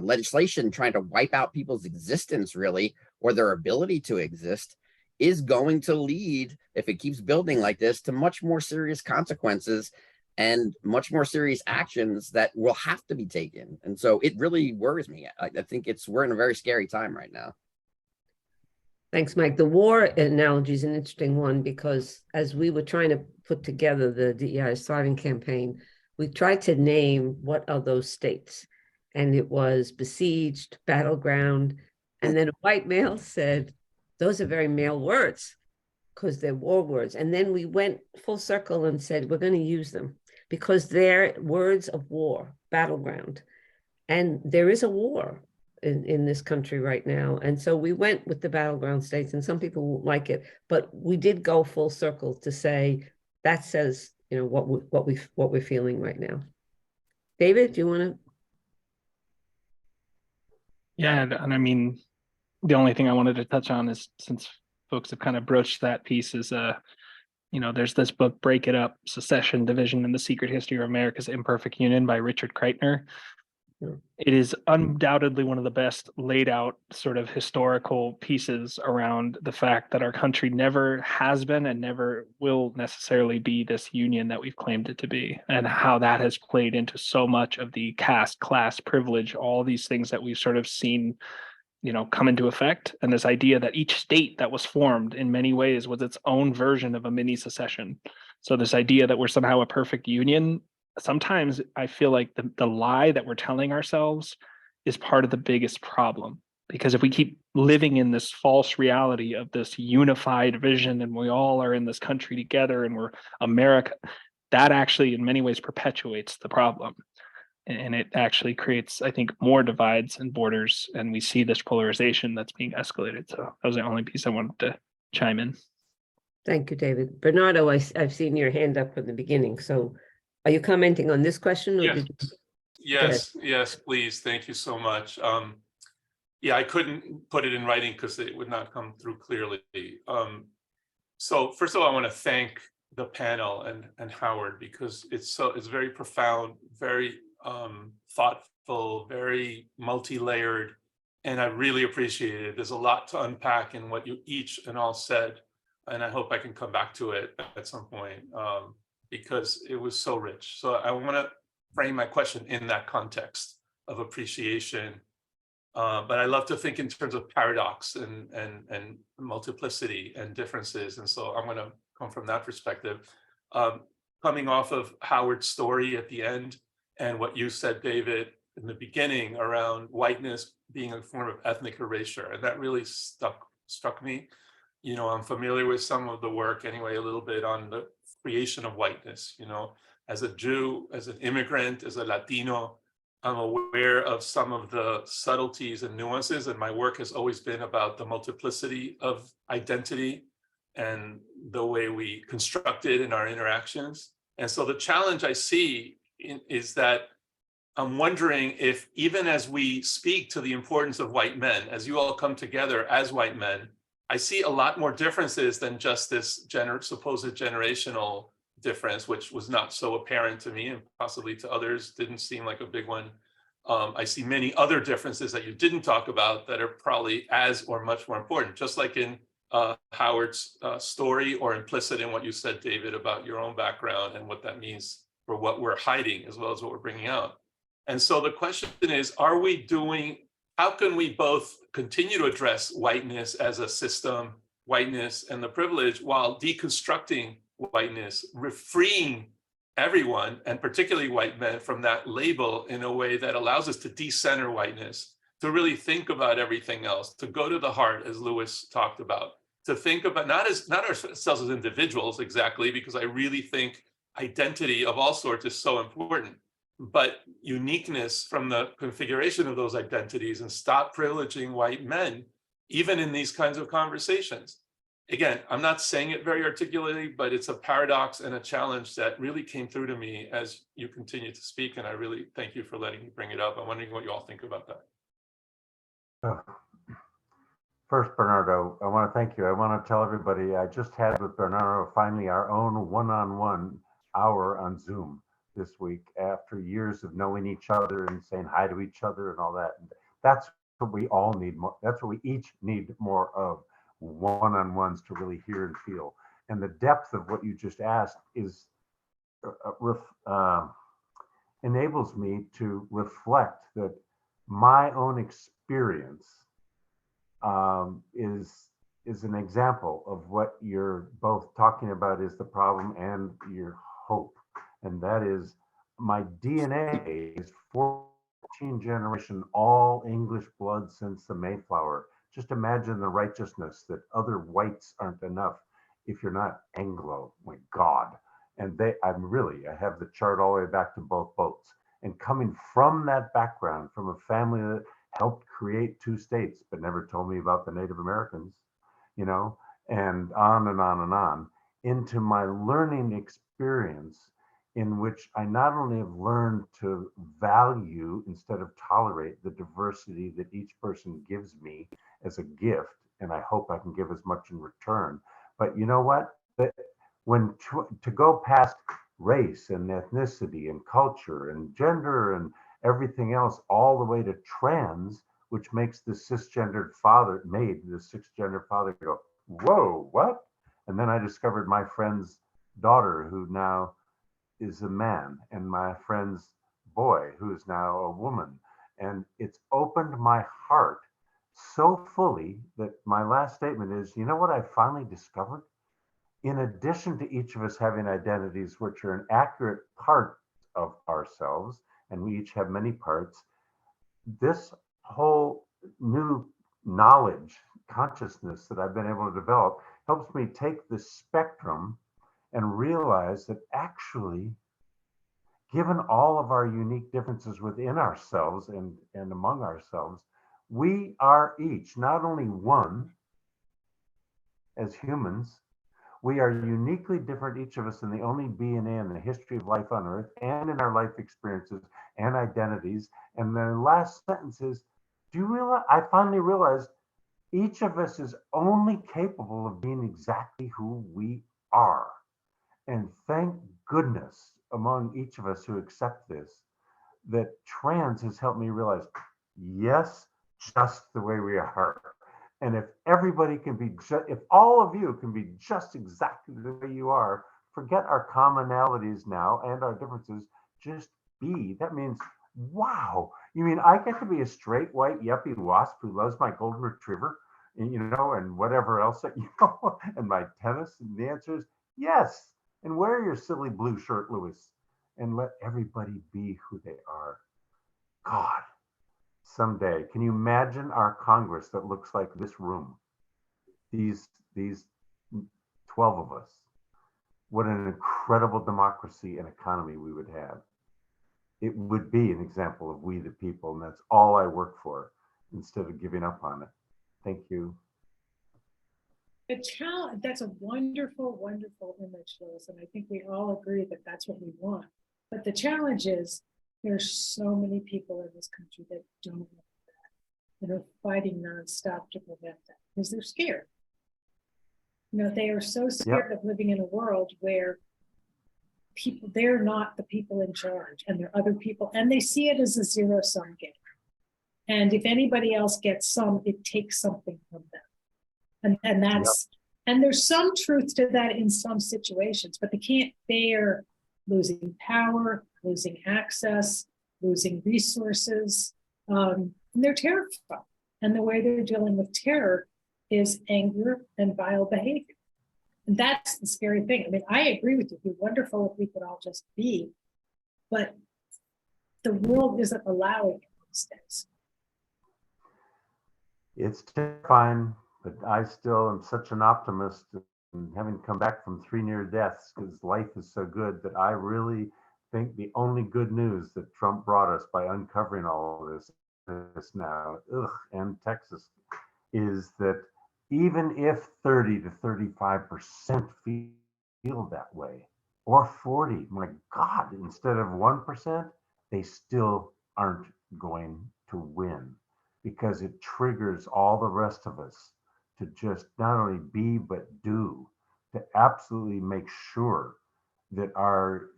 legislation trying to wipe out people's existence, really, or their ability to exist, is going to lead, if it keeps building like this, to much more serious consequences and much more serious actions that will have to be taken. And so it really worries me. I think we're in a very scary time right now. Thanks, Mike. The war analogy is an interesting one, because as we were trying to put together the DEI is Thriving campaign, we tried to name what are those states. And it was besieged, battleground. And then a white male said, those are very male words because they're war words. And then we went full circle and said, we're going to use them because they're words of war, battleground. And there is a war in this country right now. And so we went with the battleground states, and some people won't like it, but we did go full circle to say that says, what we're feeling right now. David, do you want to? Yeah, and I mean, the only thing I wanted to touch on is, since folks have kind of broached that piece, is there's this book, Break It Up: Secession, Division, and the Secret History of America's Imperfect Union by Richard Kreitner. It is undoubtedly one of the best laid out sort of historical pieces around the fact that our country never has been and never will necessarily be this union that we've claimed it to be, and how that has played into so much of the caste, class, privilege, all these things that we've sort of seen, come into effect. And this idea that each state that was formed in many ways was its own version of a mini secession. So this idea that we're somehow a perfect union, sometimes I feel like the lie that we're telling ourselves is part of the biggest problem. Because if we keep living in this false reality of this unified vision, and we all are in this country together and we're America, that actually in many ways perpetuates the problem. And it actually creates, I think, more divides and borders, and we see this polarization that's being escalated. So that was the only piece I wanted to chime in. Thank you, David. Bernardo, I've seen your hand up from the beginning. So are you commenting on this question? Or Yes, please. Thank you so much. I couldn't put it in writing because it would not come through clearly. So first of all, I want to thank the panel and Howard, because it's very profound, very thoughtful, very multi-layered, And I really appreciate it. There's a lot to unpack in what you each and all said. And I hope I can come back to it at some point because it was so rich. So I want to frame my question in that context of appreciation. But I love to think in terms of paradox and multiplicity and differences. And so I'm going to come from that perspective. Coming off of Howard's story at the end and what you said, David, in the beginning around whiteness being a form of ethnic erasure, and that really struck me. You know, I'm familiar with some of the work anyway, a little bit on the creation of whiteness. You know, as a Jew, as an immigrant, as a Latino, I'm aware of some of the subtleties and nuances, and my work has always been about the multiplicity of identity and the way we construct it in our interactions. And so the challenge I see is that I'm wondering if even as we speak to the importance of white men, as you all come together as white men, I see a lot more differences than just this supposed generational difference, which was not so apparent to me and possibly to others didn't seem like a big one. I see many other differences that you didn't talk about that are probably as or much more important, just like in Howard's story or implicit in what you said, David, about your own background and what that means for what we're hiding as well as what we're bringing out. And so the question is, how can we both continue to address whiteness as a system, whiteness and the privilege, while deconstructing whiteness, freeing everyone, and particularly white men, from that label in a way that allows us to decenter whiteness, to really think about everything else, to go to the heart, as Lewis talked about, to think about not ourselves as individuals exactly, because I really think identity of all sorts is so important, but uniqueness from the configuration of those identities, and stop privileging white men, even in these kinds of conversations. Again, I'm not saying it very articulately, but it's a paradox and a challenge that really came through to me as you continue to speak. And I really thank you for letting me bring it up. I'm wondering what you all think about that. First, Bernardo, I want to thank you. I want to tell everybody I just had with Bernardo finally our own one-on-one hour on Zoom this week after years of knowing each other and saying hi to each other and all that. And that's what we all need more. That's what we each need more of, one-on-ones to really hear and feel. And the depth of what you just asked is enables me to reflect that my own experience is an example of what you're both talking about is the problem and your hope. And that is, my DNA is 14 generation, all English blood since the Mayflower. Just imagine the righteousness that other whites aren't enough if you're not Anglo, my God. And I have the chart all the way back to both boats. And coming from that background, from a family that helped create 2 states, but never told me about the Native Americans, you know, and on and on and on, into my learning experience, in which I not only have learned to value instead of tolerate the diversity that each person gives me as a gift, and I hope I can give as much in return. But you know what? When to go past race and ethnicity and culture and gender and everything else, all the way to trans, which makes the cisgendered father go, whoa, what? And then I discovered my friend's daughter, who now is a man, and my friend's boy, who is now a woman. And it's opened my heart so fully that my last statement is, you know what I finally discovered? In addition to each of us having identities which are an accurate part of ourselves, and we each have many parts, this whole new knowledge, consciousness that I've been able to develop helps me take the spectrum and realize that actually, given all of our unique differences within ourselves and among ourselves, we are each not only one as humans, we are uniquely different, each of us, in the only DNA in the history of life on Earth and in our life experiences and identities. And the last sentence is, do you realize, I finally realized each of us is only capable of being exactly who we are. And thank goodness, among each of us who accept this, that trans has helped me realize, yes, just the way we are. And if everybody can be, if all of you can be just exactly the way you are, forget our commonalities now and our differences, just be. That means, wow, you mean I get to be a straight white yuppie wasp who loves my golden retriever, and, and whatever else that, and my tennis? And the answer is yes. And wear your silly blue shirt, Louis, and let everybody be who they are. God, someday, can you imagine our Congress that looks like this room? These 12 of us. What an incredible democracy and economy we would have. It would be an example of we the people, and that's all I work for instead of giving up on it. Thank you. The challenge, that's a wonderful, wonderful image, Louis, and I think we all agree that that's what we want. But the challenge is there's so many people in this country that don't want that, that are fighting nonstop to prevent that because they're scared. They are so scared of living in a world where people, they're not the people in charge and they're other people, and they see it as a zero-sum game. And if anybody else gets some, it takes something from them. And that's, and there's some truth to that in some situations, but they can't bear losing power, losing access, losing resources. And they're terrified. And the way they're dealing with terror is anger and vile behavior. And that's the scary thing. I mean, I agree with you. It'd be wonderful if we could all just be, but the world isn't allowing it these days. It's terrifying, but I still am such an optimist, and having come back from 3 near deaths, because life is so good, that I really think the only good news that Trump brought us by uncovering all of this now, and Texas, is that even if 30 to 35% feel that way, or 40, my God, instead of 1%, they still aren't going to win, because it triggers all the rest of us to just not only be, but do, to absolutely make sure that our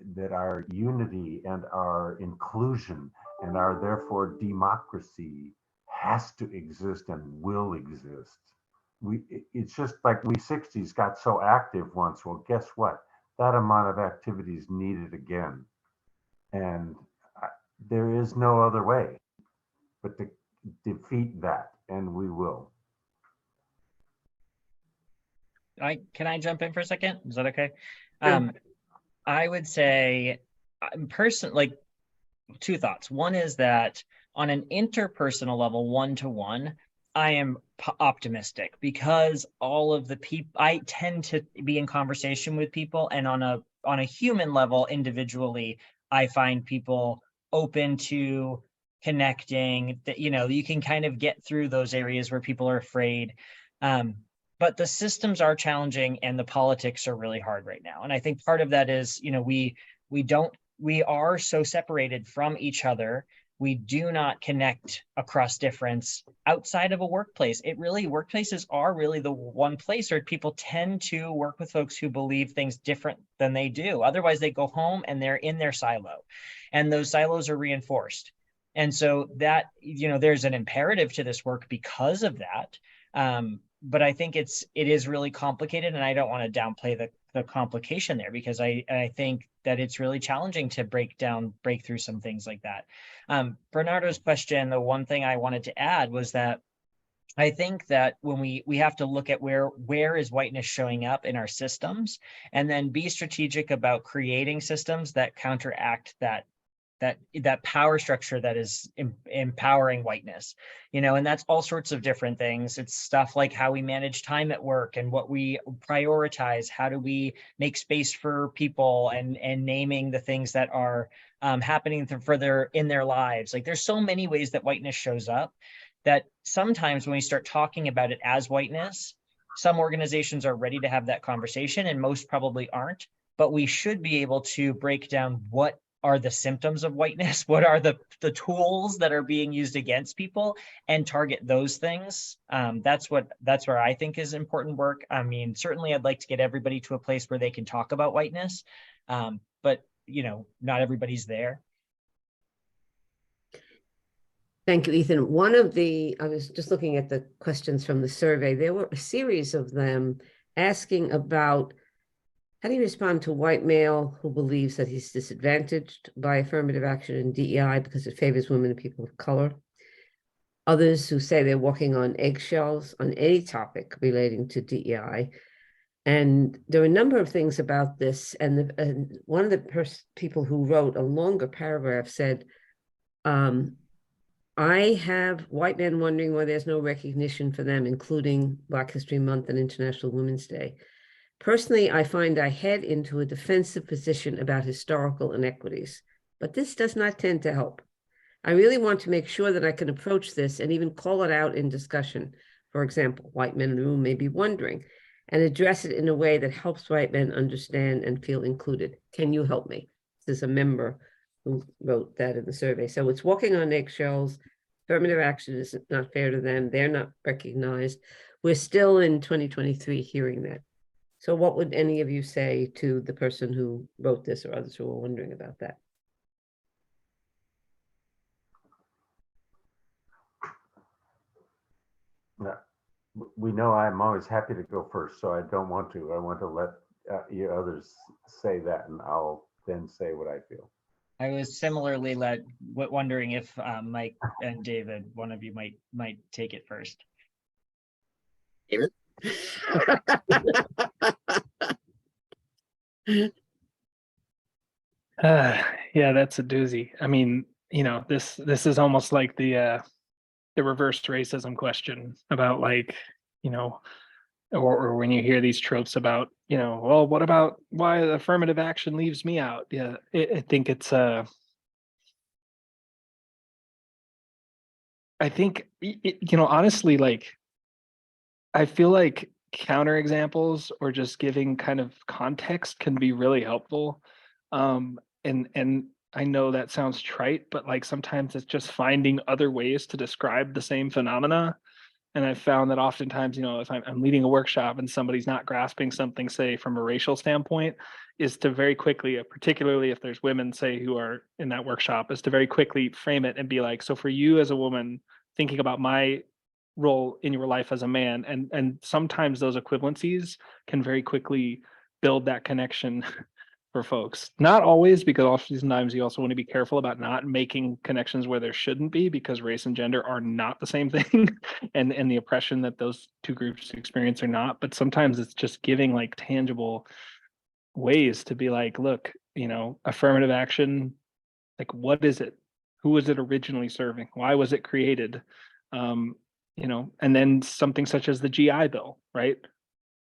unity and our inclusion and our therefore democracy has to exist and will exist. It's just like we 60s got so active once. Well, guess what? That amount of activity is needed again. And there is no other way but to defeat that, and we will. Can I jump in for a second? Is that okay? Sure. I would say, like 2 thoughts. One is that on an interpersonal level, one-to-one, I am optimistic, because all of the people, I tend to be in conversation with people, and on a human level, individually, I find people open to connecting, that, you can kind of get through those areas where people are afraid. But the systems are challenging and the politics are really hard right now. And I think part of that is, we are so separated from each other. We do not connect across difference outside of a workplace. Workplaces are really the one place where people tend to work with folks who believe things different than they do. Otherwise, they go home and they're in their silo, and those silos are reinforced. And so that, there's an imperative to this work because of that. But I think it is really complicated, and I don't want to downplay the complication there, because I think that it's really challenging to break through some things like that. Bernardo's question, the one thing I wanted to add was that I think that when we have to look at where is whiteness showing up in our systems, and then be strategic about creating systems that counteract that power structure that is empowering whiteness, and that's all sorts of different things. It's stuff like how we manage time at work and what we prioritize. How do we make space for people, and naming the things that are happening further in their lives. Like, there's so many ways that whiteness shows up, that sometimes when we start talking about it as whiteness, some organizations are ready to have that conversation and most probably aren't, but we should be able to break down what are the symptoms of whiteness, what are the tools that are being used against people, and target those things. That's where I think is important work. I mean, certainly I'd like to get everybody to a place where they can talk about whiteness, but not everybody's there. Thank you, Ethan. I was just looking at the questions from the survey. There were a series of them asking about how do you respond to a white male who believes that he's disadvantaged by affirmative action and DEI because it favors women and people of color? Others who say they're walking on eggshells on any topic relating to DEI. And there are a number of things about this. And one of the people who wrote a longer paragraph said, I have white men wondering why there's no recognition for them, including Black History Month and International Women's Day. Personally, I find I head into a defensive position about historical inequities, but this does not tend to help. I really want to make sure that I can approach this and even call it out in discussion. For example, white men in the room may be wondering, and address it in a way that helps white men understand and feel included. Can you help me? This is a member who wrote that in the survey. So it's walking on eggshells. Affirmative action is not fair to them. They're not recognized. We're still in 2023 hearing that. So what would any of you say to the person who wrote this or others who are wondering about that? We know I'm always happy to go first, so I don't want to. I want to let you others say that, and I'll then say what I feel. I was similarly wondering if Mike and David, one of you might take it first. David? Yeah, that's a doozy. I mean, this is almost like the reverse racism question about like, or when you hear these tropes about, well, what about why affirmative action leaves me out? Yeah, I think it's I think, honestly, like, I feel like counterexamples or just giving kind of context can be really helpful. And I know that sounds trite, but like sometimes it's just finding other ways to describe the same phenomena. And I've found that oftentimes, if I'm leading a workshop and somebody's not grasping something, say from a racial standpoint, is to very quickly, particularly if there's women, say, who are in that workshop, is to very quickly frame it and be like, so for you as a woman, thinking about my role in your life as a man, and sometimes those equivalencies can very quickly build that connection for folks. Not always, because oftentimes you also want to be careful about not making connections where there shouldn't be, because race and gender are not the same thing, and the oppression that those two groups experience are not. But sometimes it's just giving like tangible ways to be like, look, affirmative action, like, what is it? Who was it originally serving? Why was it created? And then something such as the GI Bill, right?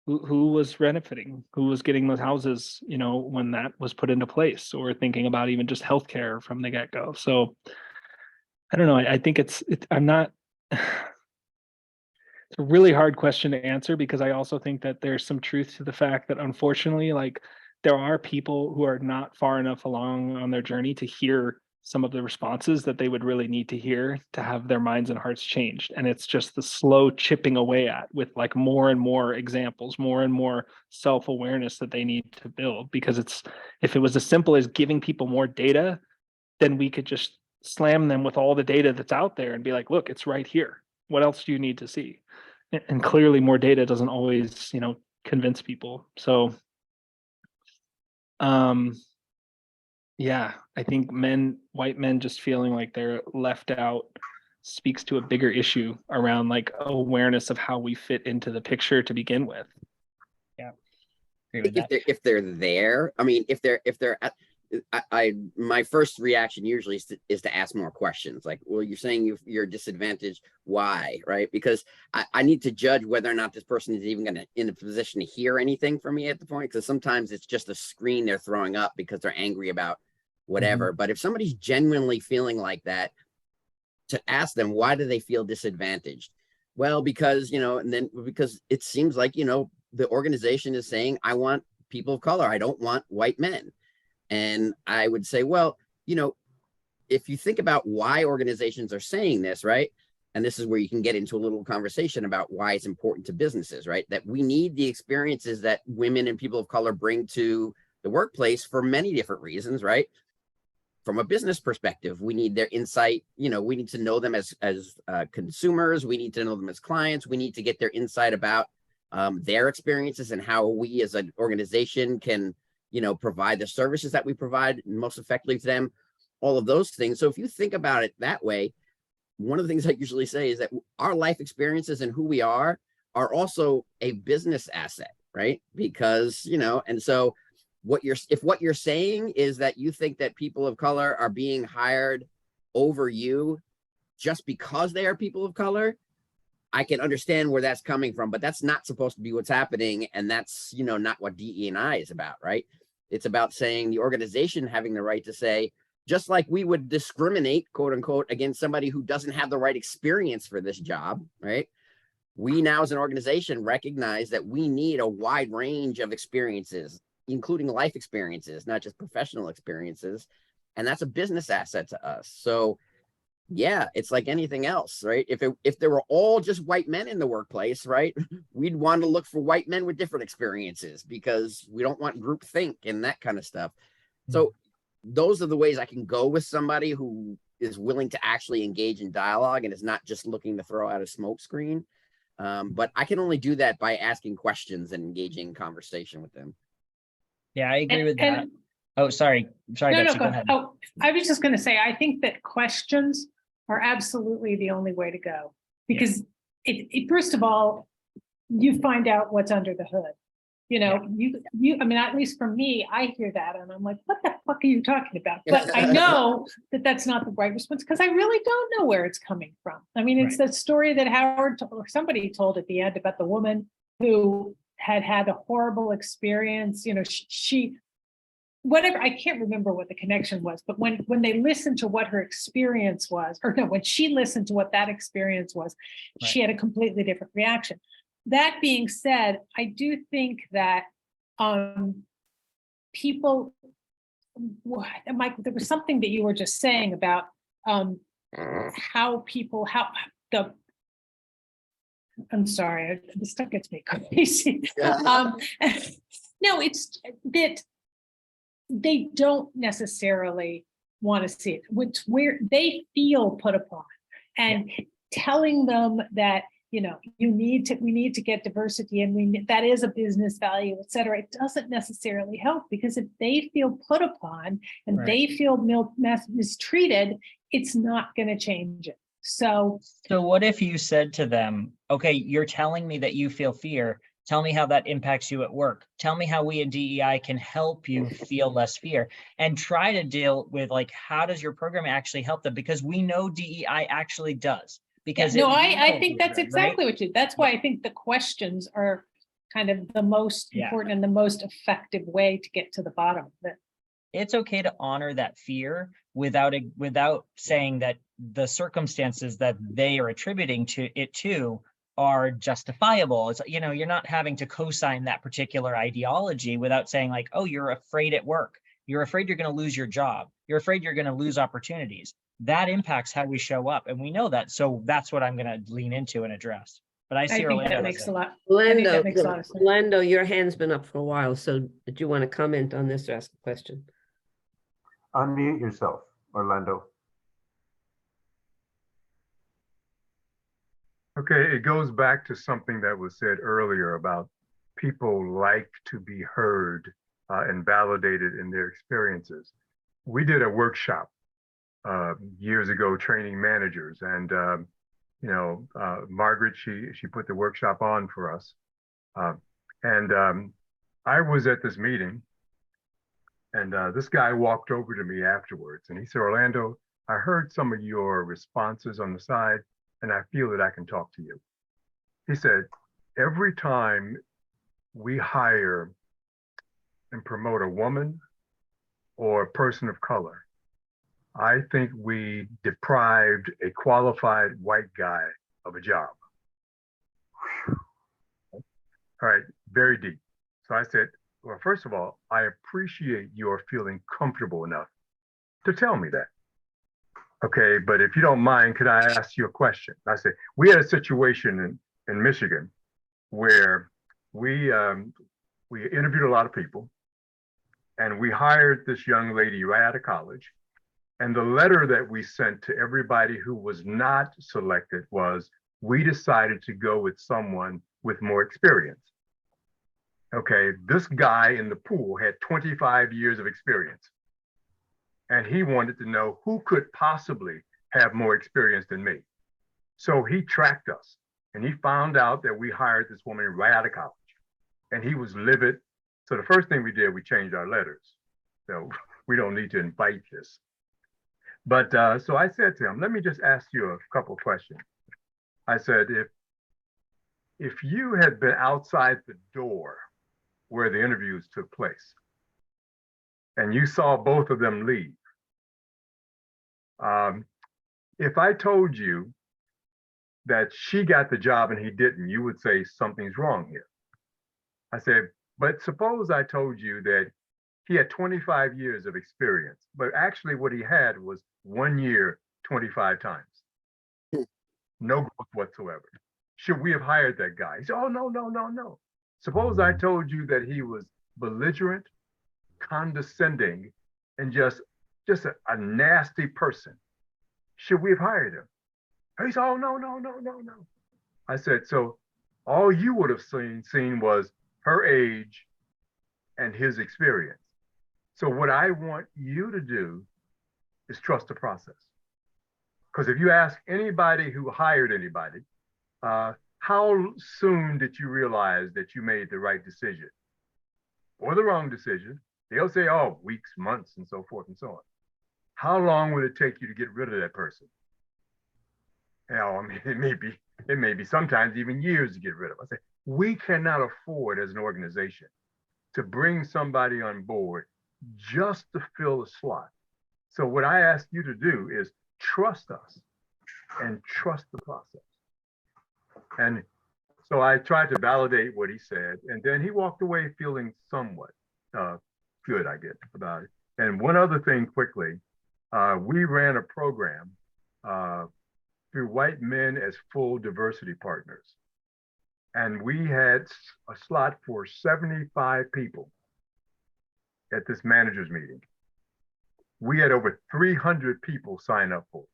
Who was benefiting? Who was getting those houses, when that was put into place? Or thinking about even just healthcare from the get-go. So I don't know. I think I'm not. It's a really hard question to answer, because I also think that there's some truth to the fact that, unfortunately, like, there are people who are not far enough along on their journey to hear some of the responses that they would really need to hear to have their minds and hearts changed. And it's just the slow chipping away at, with like more and more examples, more and more self-awareness that they need to build. Because if it was as simple as giving people more data, then we could just slam them with all the data that's out there and be like, look, it's right here. What else do you need to see? And clearly more data doesn't always, convince people. So yeah, I think white men just feeling like they're left out speaks to a bigger issue around like awareness of how we fit into the picture to begin with. Yeah. If they're there, I mean, if they're at, my first reaction usually is to ask more questions. Like, well, you're saying you're disadvantaged. Why? Right? Because I need to judge whether or not this person is even going to in a position to hear anything from me at the point. Because sometimes it's just a screen they're throwing up because they're angry about whatever. But if somebody's genuinely feeling like that, to ask them, why do they feel disadvantaged? Well, because, and then because it seems like, the organization is saying, I want people of color. I don't want white men. And I would say, well, if you think about why organizations are saying this, right? And this is where you can get into a little conversation about why it's important to businesses, right? That we need the experiences that women and people of color bring to the workplace for many different reasons, right? from a business perspective, we need their insight. You know, we need to know them as consumers. We need to know them as clients. We need to get their insight about their experiences and how we as an organization can, you know, provide the services that we provide most effectively to them, all of those things. So if you think about it that way, one of the things I usually say is that our life experiences and who we are also a business asset, right? Because, you know, and so if what you're saying is that you think that people of color are being hired over you just because they are people of color, I can understand where that's coming from, but that's not supposed to be what's happening. And that's, you know, not what DE&I is about, right? It's about saying the organization having the right to say, just like we would discriminate, quote unquote, against somebody who doesn't have the right experience for this job, right? We now as an organization recognize that we need a wide range of experiences, including life experiences, not just professional experiences. And that's a business asset to us. So yeah, it's like anything else, right? If there were all just white men in the workplace, right, we'd want to look for white men with different experiences because we don't want groupthink and that kind of stuff. So those are the ways I can go with somebody who is willing to actually engage in dialogue and is not just looking to throw out a smoke screen. But I can only do that by asking questions and engaging in conversation with them. Yeah, I agree with that. Oh, sorry, No, Betsy, go go ahead. ahead. Oh, I was just going to say, I think that questions are absolutely the only way to go, because first of all, you find out what's under the hood. You know, I mean, at least for me, I hear that and I'm like, what the fuck are you talking about? But I know that that's not the right response because I really don't know where it's coming from. I mean, it's the story that Howard or somebody told at the end about the woman who had a horrible experience. You know, she whatever, I can't remember what the connection was, but when they listened to what her experience was, or no, when she listened to what that experience was, she had a completely different reaction. That being said, I do think that people, Mike, there was something that you were just saying about I'm sorry, this stuff gets me crazy. No, it's that they don't necessarily want to see it, which where they feel put upon, and telling them that, you know, we need to get diversity and that is a business value, et cetera. It doesn't necessarily help, because if they feel put upon and they feel mistreated, it's not going to change it. So what if you said to them, okay, you're telling me that you feel fear. Tell me how that impacts you at work. Tell me how we at DEI can help you feel less fear, and try to deal with, like, how does your program actually help them? Because we know DEI actually does. Because I think that's exactly what you, that's why I think the questions are kind of the most important and the most effective way to get to the bottom of it. It's okay to honor that fear without saying that the circumstances that they are attributing to it to are justifiable. It's, you know, you're not having to co-sign that particular ideology without saying, like, oh, you're afraid at work. You're afraid you're going to lose your job. You're afraid you're going to lose opportunities. That impacts how we show up. And we know that. So that's what I'm going to lean into and address. But I see Orlando. That makes a lot. Orlando, your hand's been up for a while. So do you want to comment on this or ask a question? Unmute yourself, Orlando. Okay, it goes back to something that was said earlier about people like to be heard and validated in their experiences. We did a workshop years ago training managers, and Margaret, she put the workshop on for us. I was at this meeting, and this guy walked over to me afterwards and he said, Orlando, I heard some of your responses on the side, and I feel that I can talk to you. He said, every time we hire and promote a woman or a person of color, I think we deprived a qualified white guy of a job. All right, very deep. So I said, well, first of all, I appreciate your feeling comfortable enough to tell me that. Okay, but if you don't mind, could I ask you a question? I said, we had a situation in Michigan where we interviewed a lot of people, and we hired this young lady right out of college, And the letter that we sent to everybody who was not selected was, we decided to go with someone with more experience. Okay, this guy in the pool had 25 years of experience. And he wanted to know who could possibly have more experience than me. So he tracked us and he found out that we hired this woman right out of college. And he was livid. So the first thing we did, we changed our letters. So we don't need to invite this. But so I said to him, let me just ask you a couple of questions. I said, if you had been outside the door where the interviews took place and you saw both of them leave, if I told you that she got the job and he didn't, you would say something's wrong here. I said, but suppose I told you that he had 25 years of experience, but actually what he had was 1 year, 25 times. No growth whatsoever. Should we have hired that guy? He said, oh, no, no, no, no. Suppose I told you that he was belligerent, condescending, and just a nasty person. Should we have hired him? He said, oh, no, no, no, no, no. I said, so all you would have seen was her age and his experience. So what I want you to do is trust the process. Because if you ask anybody who hired anybody, how soon did you realize that you made the right decision or the wrong decision? They'll say, oh, weeks, months, and so forth and so on. How long would it take you to get rid of that person? I mean, it may be sometimes even years to get rid of. I say, we cannot afford as an organization to bring somebody on board just to fill a slot. So what I ask you to do is trust us and trust the process. And so I tried to validate what he said, and then he walked away feeling somewhat good, I guess, about it. And one other thing quickly, we ran a program through White Men as Full Diversity Partners. And we had a slot for 75 people at this managers meeting. We had over 300 people sign up for it.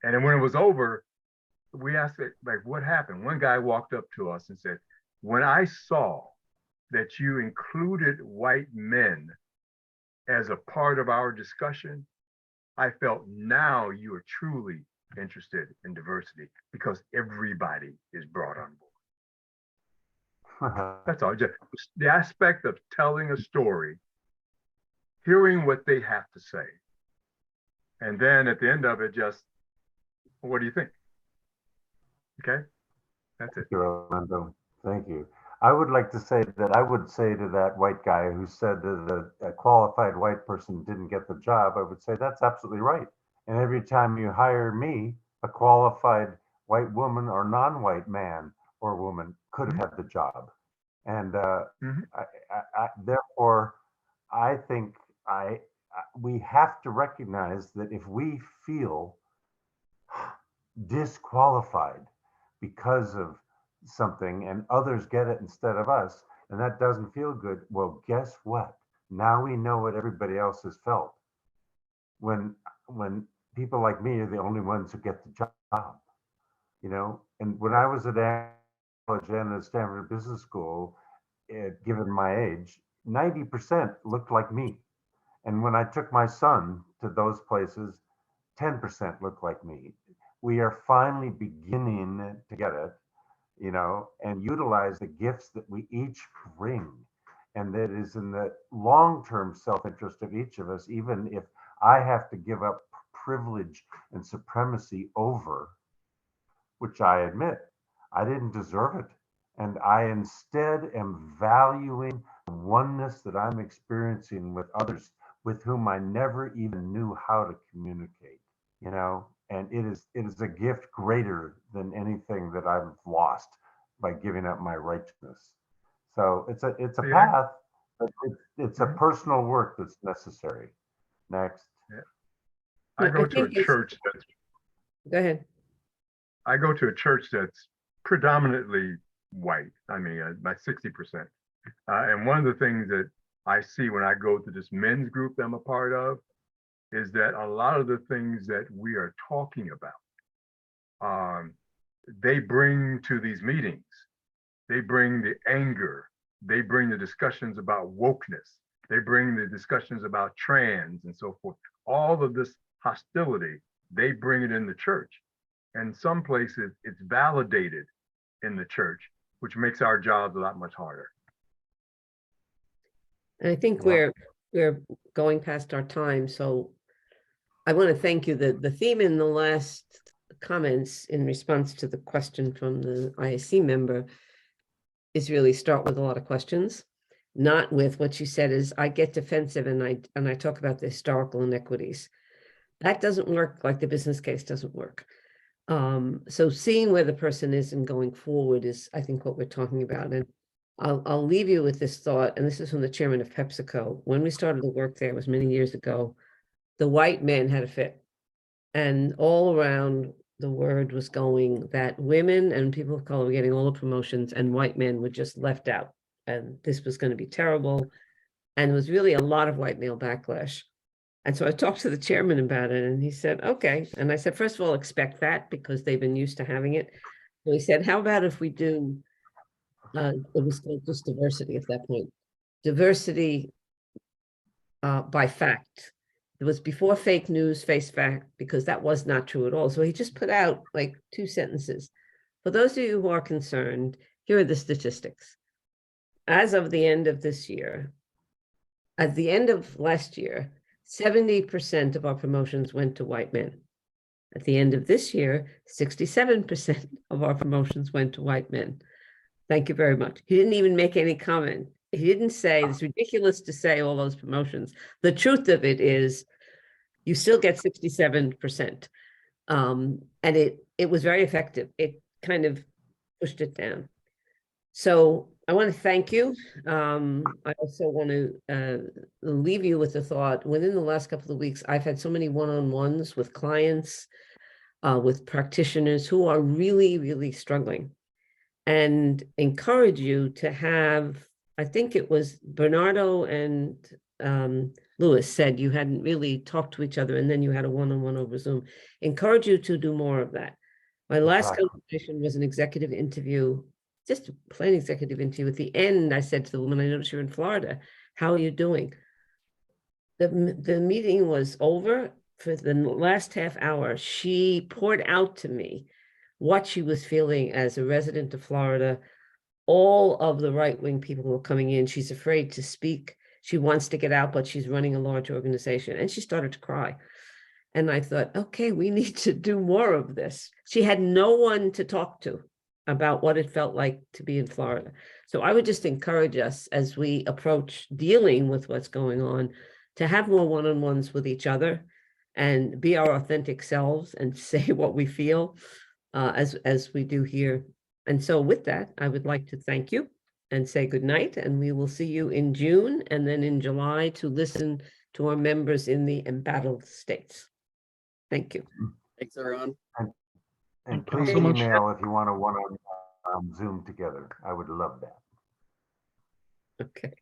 And then when it was over, we asked it, like, what happened? One guy walked up to us and said, when I saw that you included white men as a part of our discussion, I felt now you are truly interested in diversity because everybody is brought on board. That's all. Just the aspect of telling a story, hearing what they have to say, and then at the end of it, just, what do you think? Okay, that's it. Thank you, Orlando. Thank you. I would like to say that I would say to that white guy who said that a qualified white person didn't get the job, I would say that's absolutely right. And every time you hire me, a qualified white woman or non-white man or woman could have had the job. And therefore, I think we have to recognize that if we feel disqualified because of something and others get it instead of us, and that doesn't feel good, well, guess what? Now we know what everybody else has felt. When people like me are the only ones who get the job, you know? And when I was at college and at Stanford Business School, given my age, 90% looked like me. And when I took my son to those places, 10% looked like me. We are finally beginning to get it, you know, and utilize the gifts that we each bring. And that is in the long-term self-interest of each of us, even if I have to give up privilege and supremacy over, which I admit, I didn't deserve it. And I instead am valuing the oneness that I'm experiencing with others with whom I never even knew how to communicate, you know? And it is a gift greater than anything that I've lost by giving up my righteousness. So it's a path, but it's a personal work that's necessary. Next. I go to a church that's. Go ahead. I go to a church that's predominantly white. I mean, by 60%. And one of the things that I see when I go to this men's group that I'm a part of is that a lot of the things that we are talking about, they bring to these meetings. They bring the anger. They bring the discussions about wokeness. They bring the discussions about trans and so forth. All of this hostility, they bring it in the church. And some places it's validated in the church, which makes our jobs a lot much harder. And I think Yeah. we're going past our time, so I want to thank you. The theme in the last comments in response to the question from the ISC member is really start with a lot of questions, not with what you said is I get defensive and I talk about the historical inequities. That doesn't work, like the business case doesn't work. So seeing where the person is and going forward is, I think, what we're talking about. And I'll leave you with this thought, and this is from the chairman of PepsiCo. When we started the work there, it was many years ago, the white man had a fit. And all around the word was going that women and people of color were getting all the promotions and white men were just left out. And this was going to be terrible. And it was really a lot of white male backlash. And so I talked to the chairman about it and he said, okay. And I said, first of all, expect that because they've been used to having it. So he said, how about if we do, it was called just diversity at that point, diversity by fact. It was before fake news, face fact, because that was not true at all. So he just put out like 2 sentences. For those of you who are concerned, here are the statistics. As of the end of this year, at the end of last year, 70% of our promotions went to white men. At the end of this year, 67% of our promotions went to white men. Thank you very much. He didn't even make any comment. He didn't say, it's ridiculous to say all those promotions. The truth of it is you still get 67%. And it was very effective. It kind of pushed it down. So I want to thank you. I also want to leave you with the thought, within the last couple of weeks, I've had so many one-on-ones with clients, with practitioners who are really, really struggling, and encourage you to have, I think it was Bernardo and Lewis said you hadn't really talked to each other and then you had a one-on-one over Zoom. Encourage you to do more of that. My last conversation was an executive interview, just a plain executive interview. At the end, I said to the woman, I noticed you're in Florida. How are you doing? The meeting was over. For the last half hour, she poured out to me what she was feeling as a resident of Florida. All of the right-wing people were coming in. She's afraid to speak. She wants to get out, but she's running a large organization. And she started to cry. And I thought, okay, we need to do more of this. She had no one to talk to about what it felt like to be in Florida. So I would just encourage us as we approach dealing with what's going on to have more one-on-ones with each other and be our authentic selves and say what we feel as we do here. And so with that, I would like to thank you and say good night, and we will see you in June and then in July to listen to our members in the embattled states. Thank you. Thanks, everyone. And Thank you all please so much. email if you want to one on Zoom together. I would love that. Okay.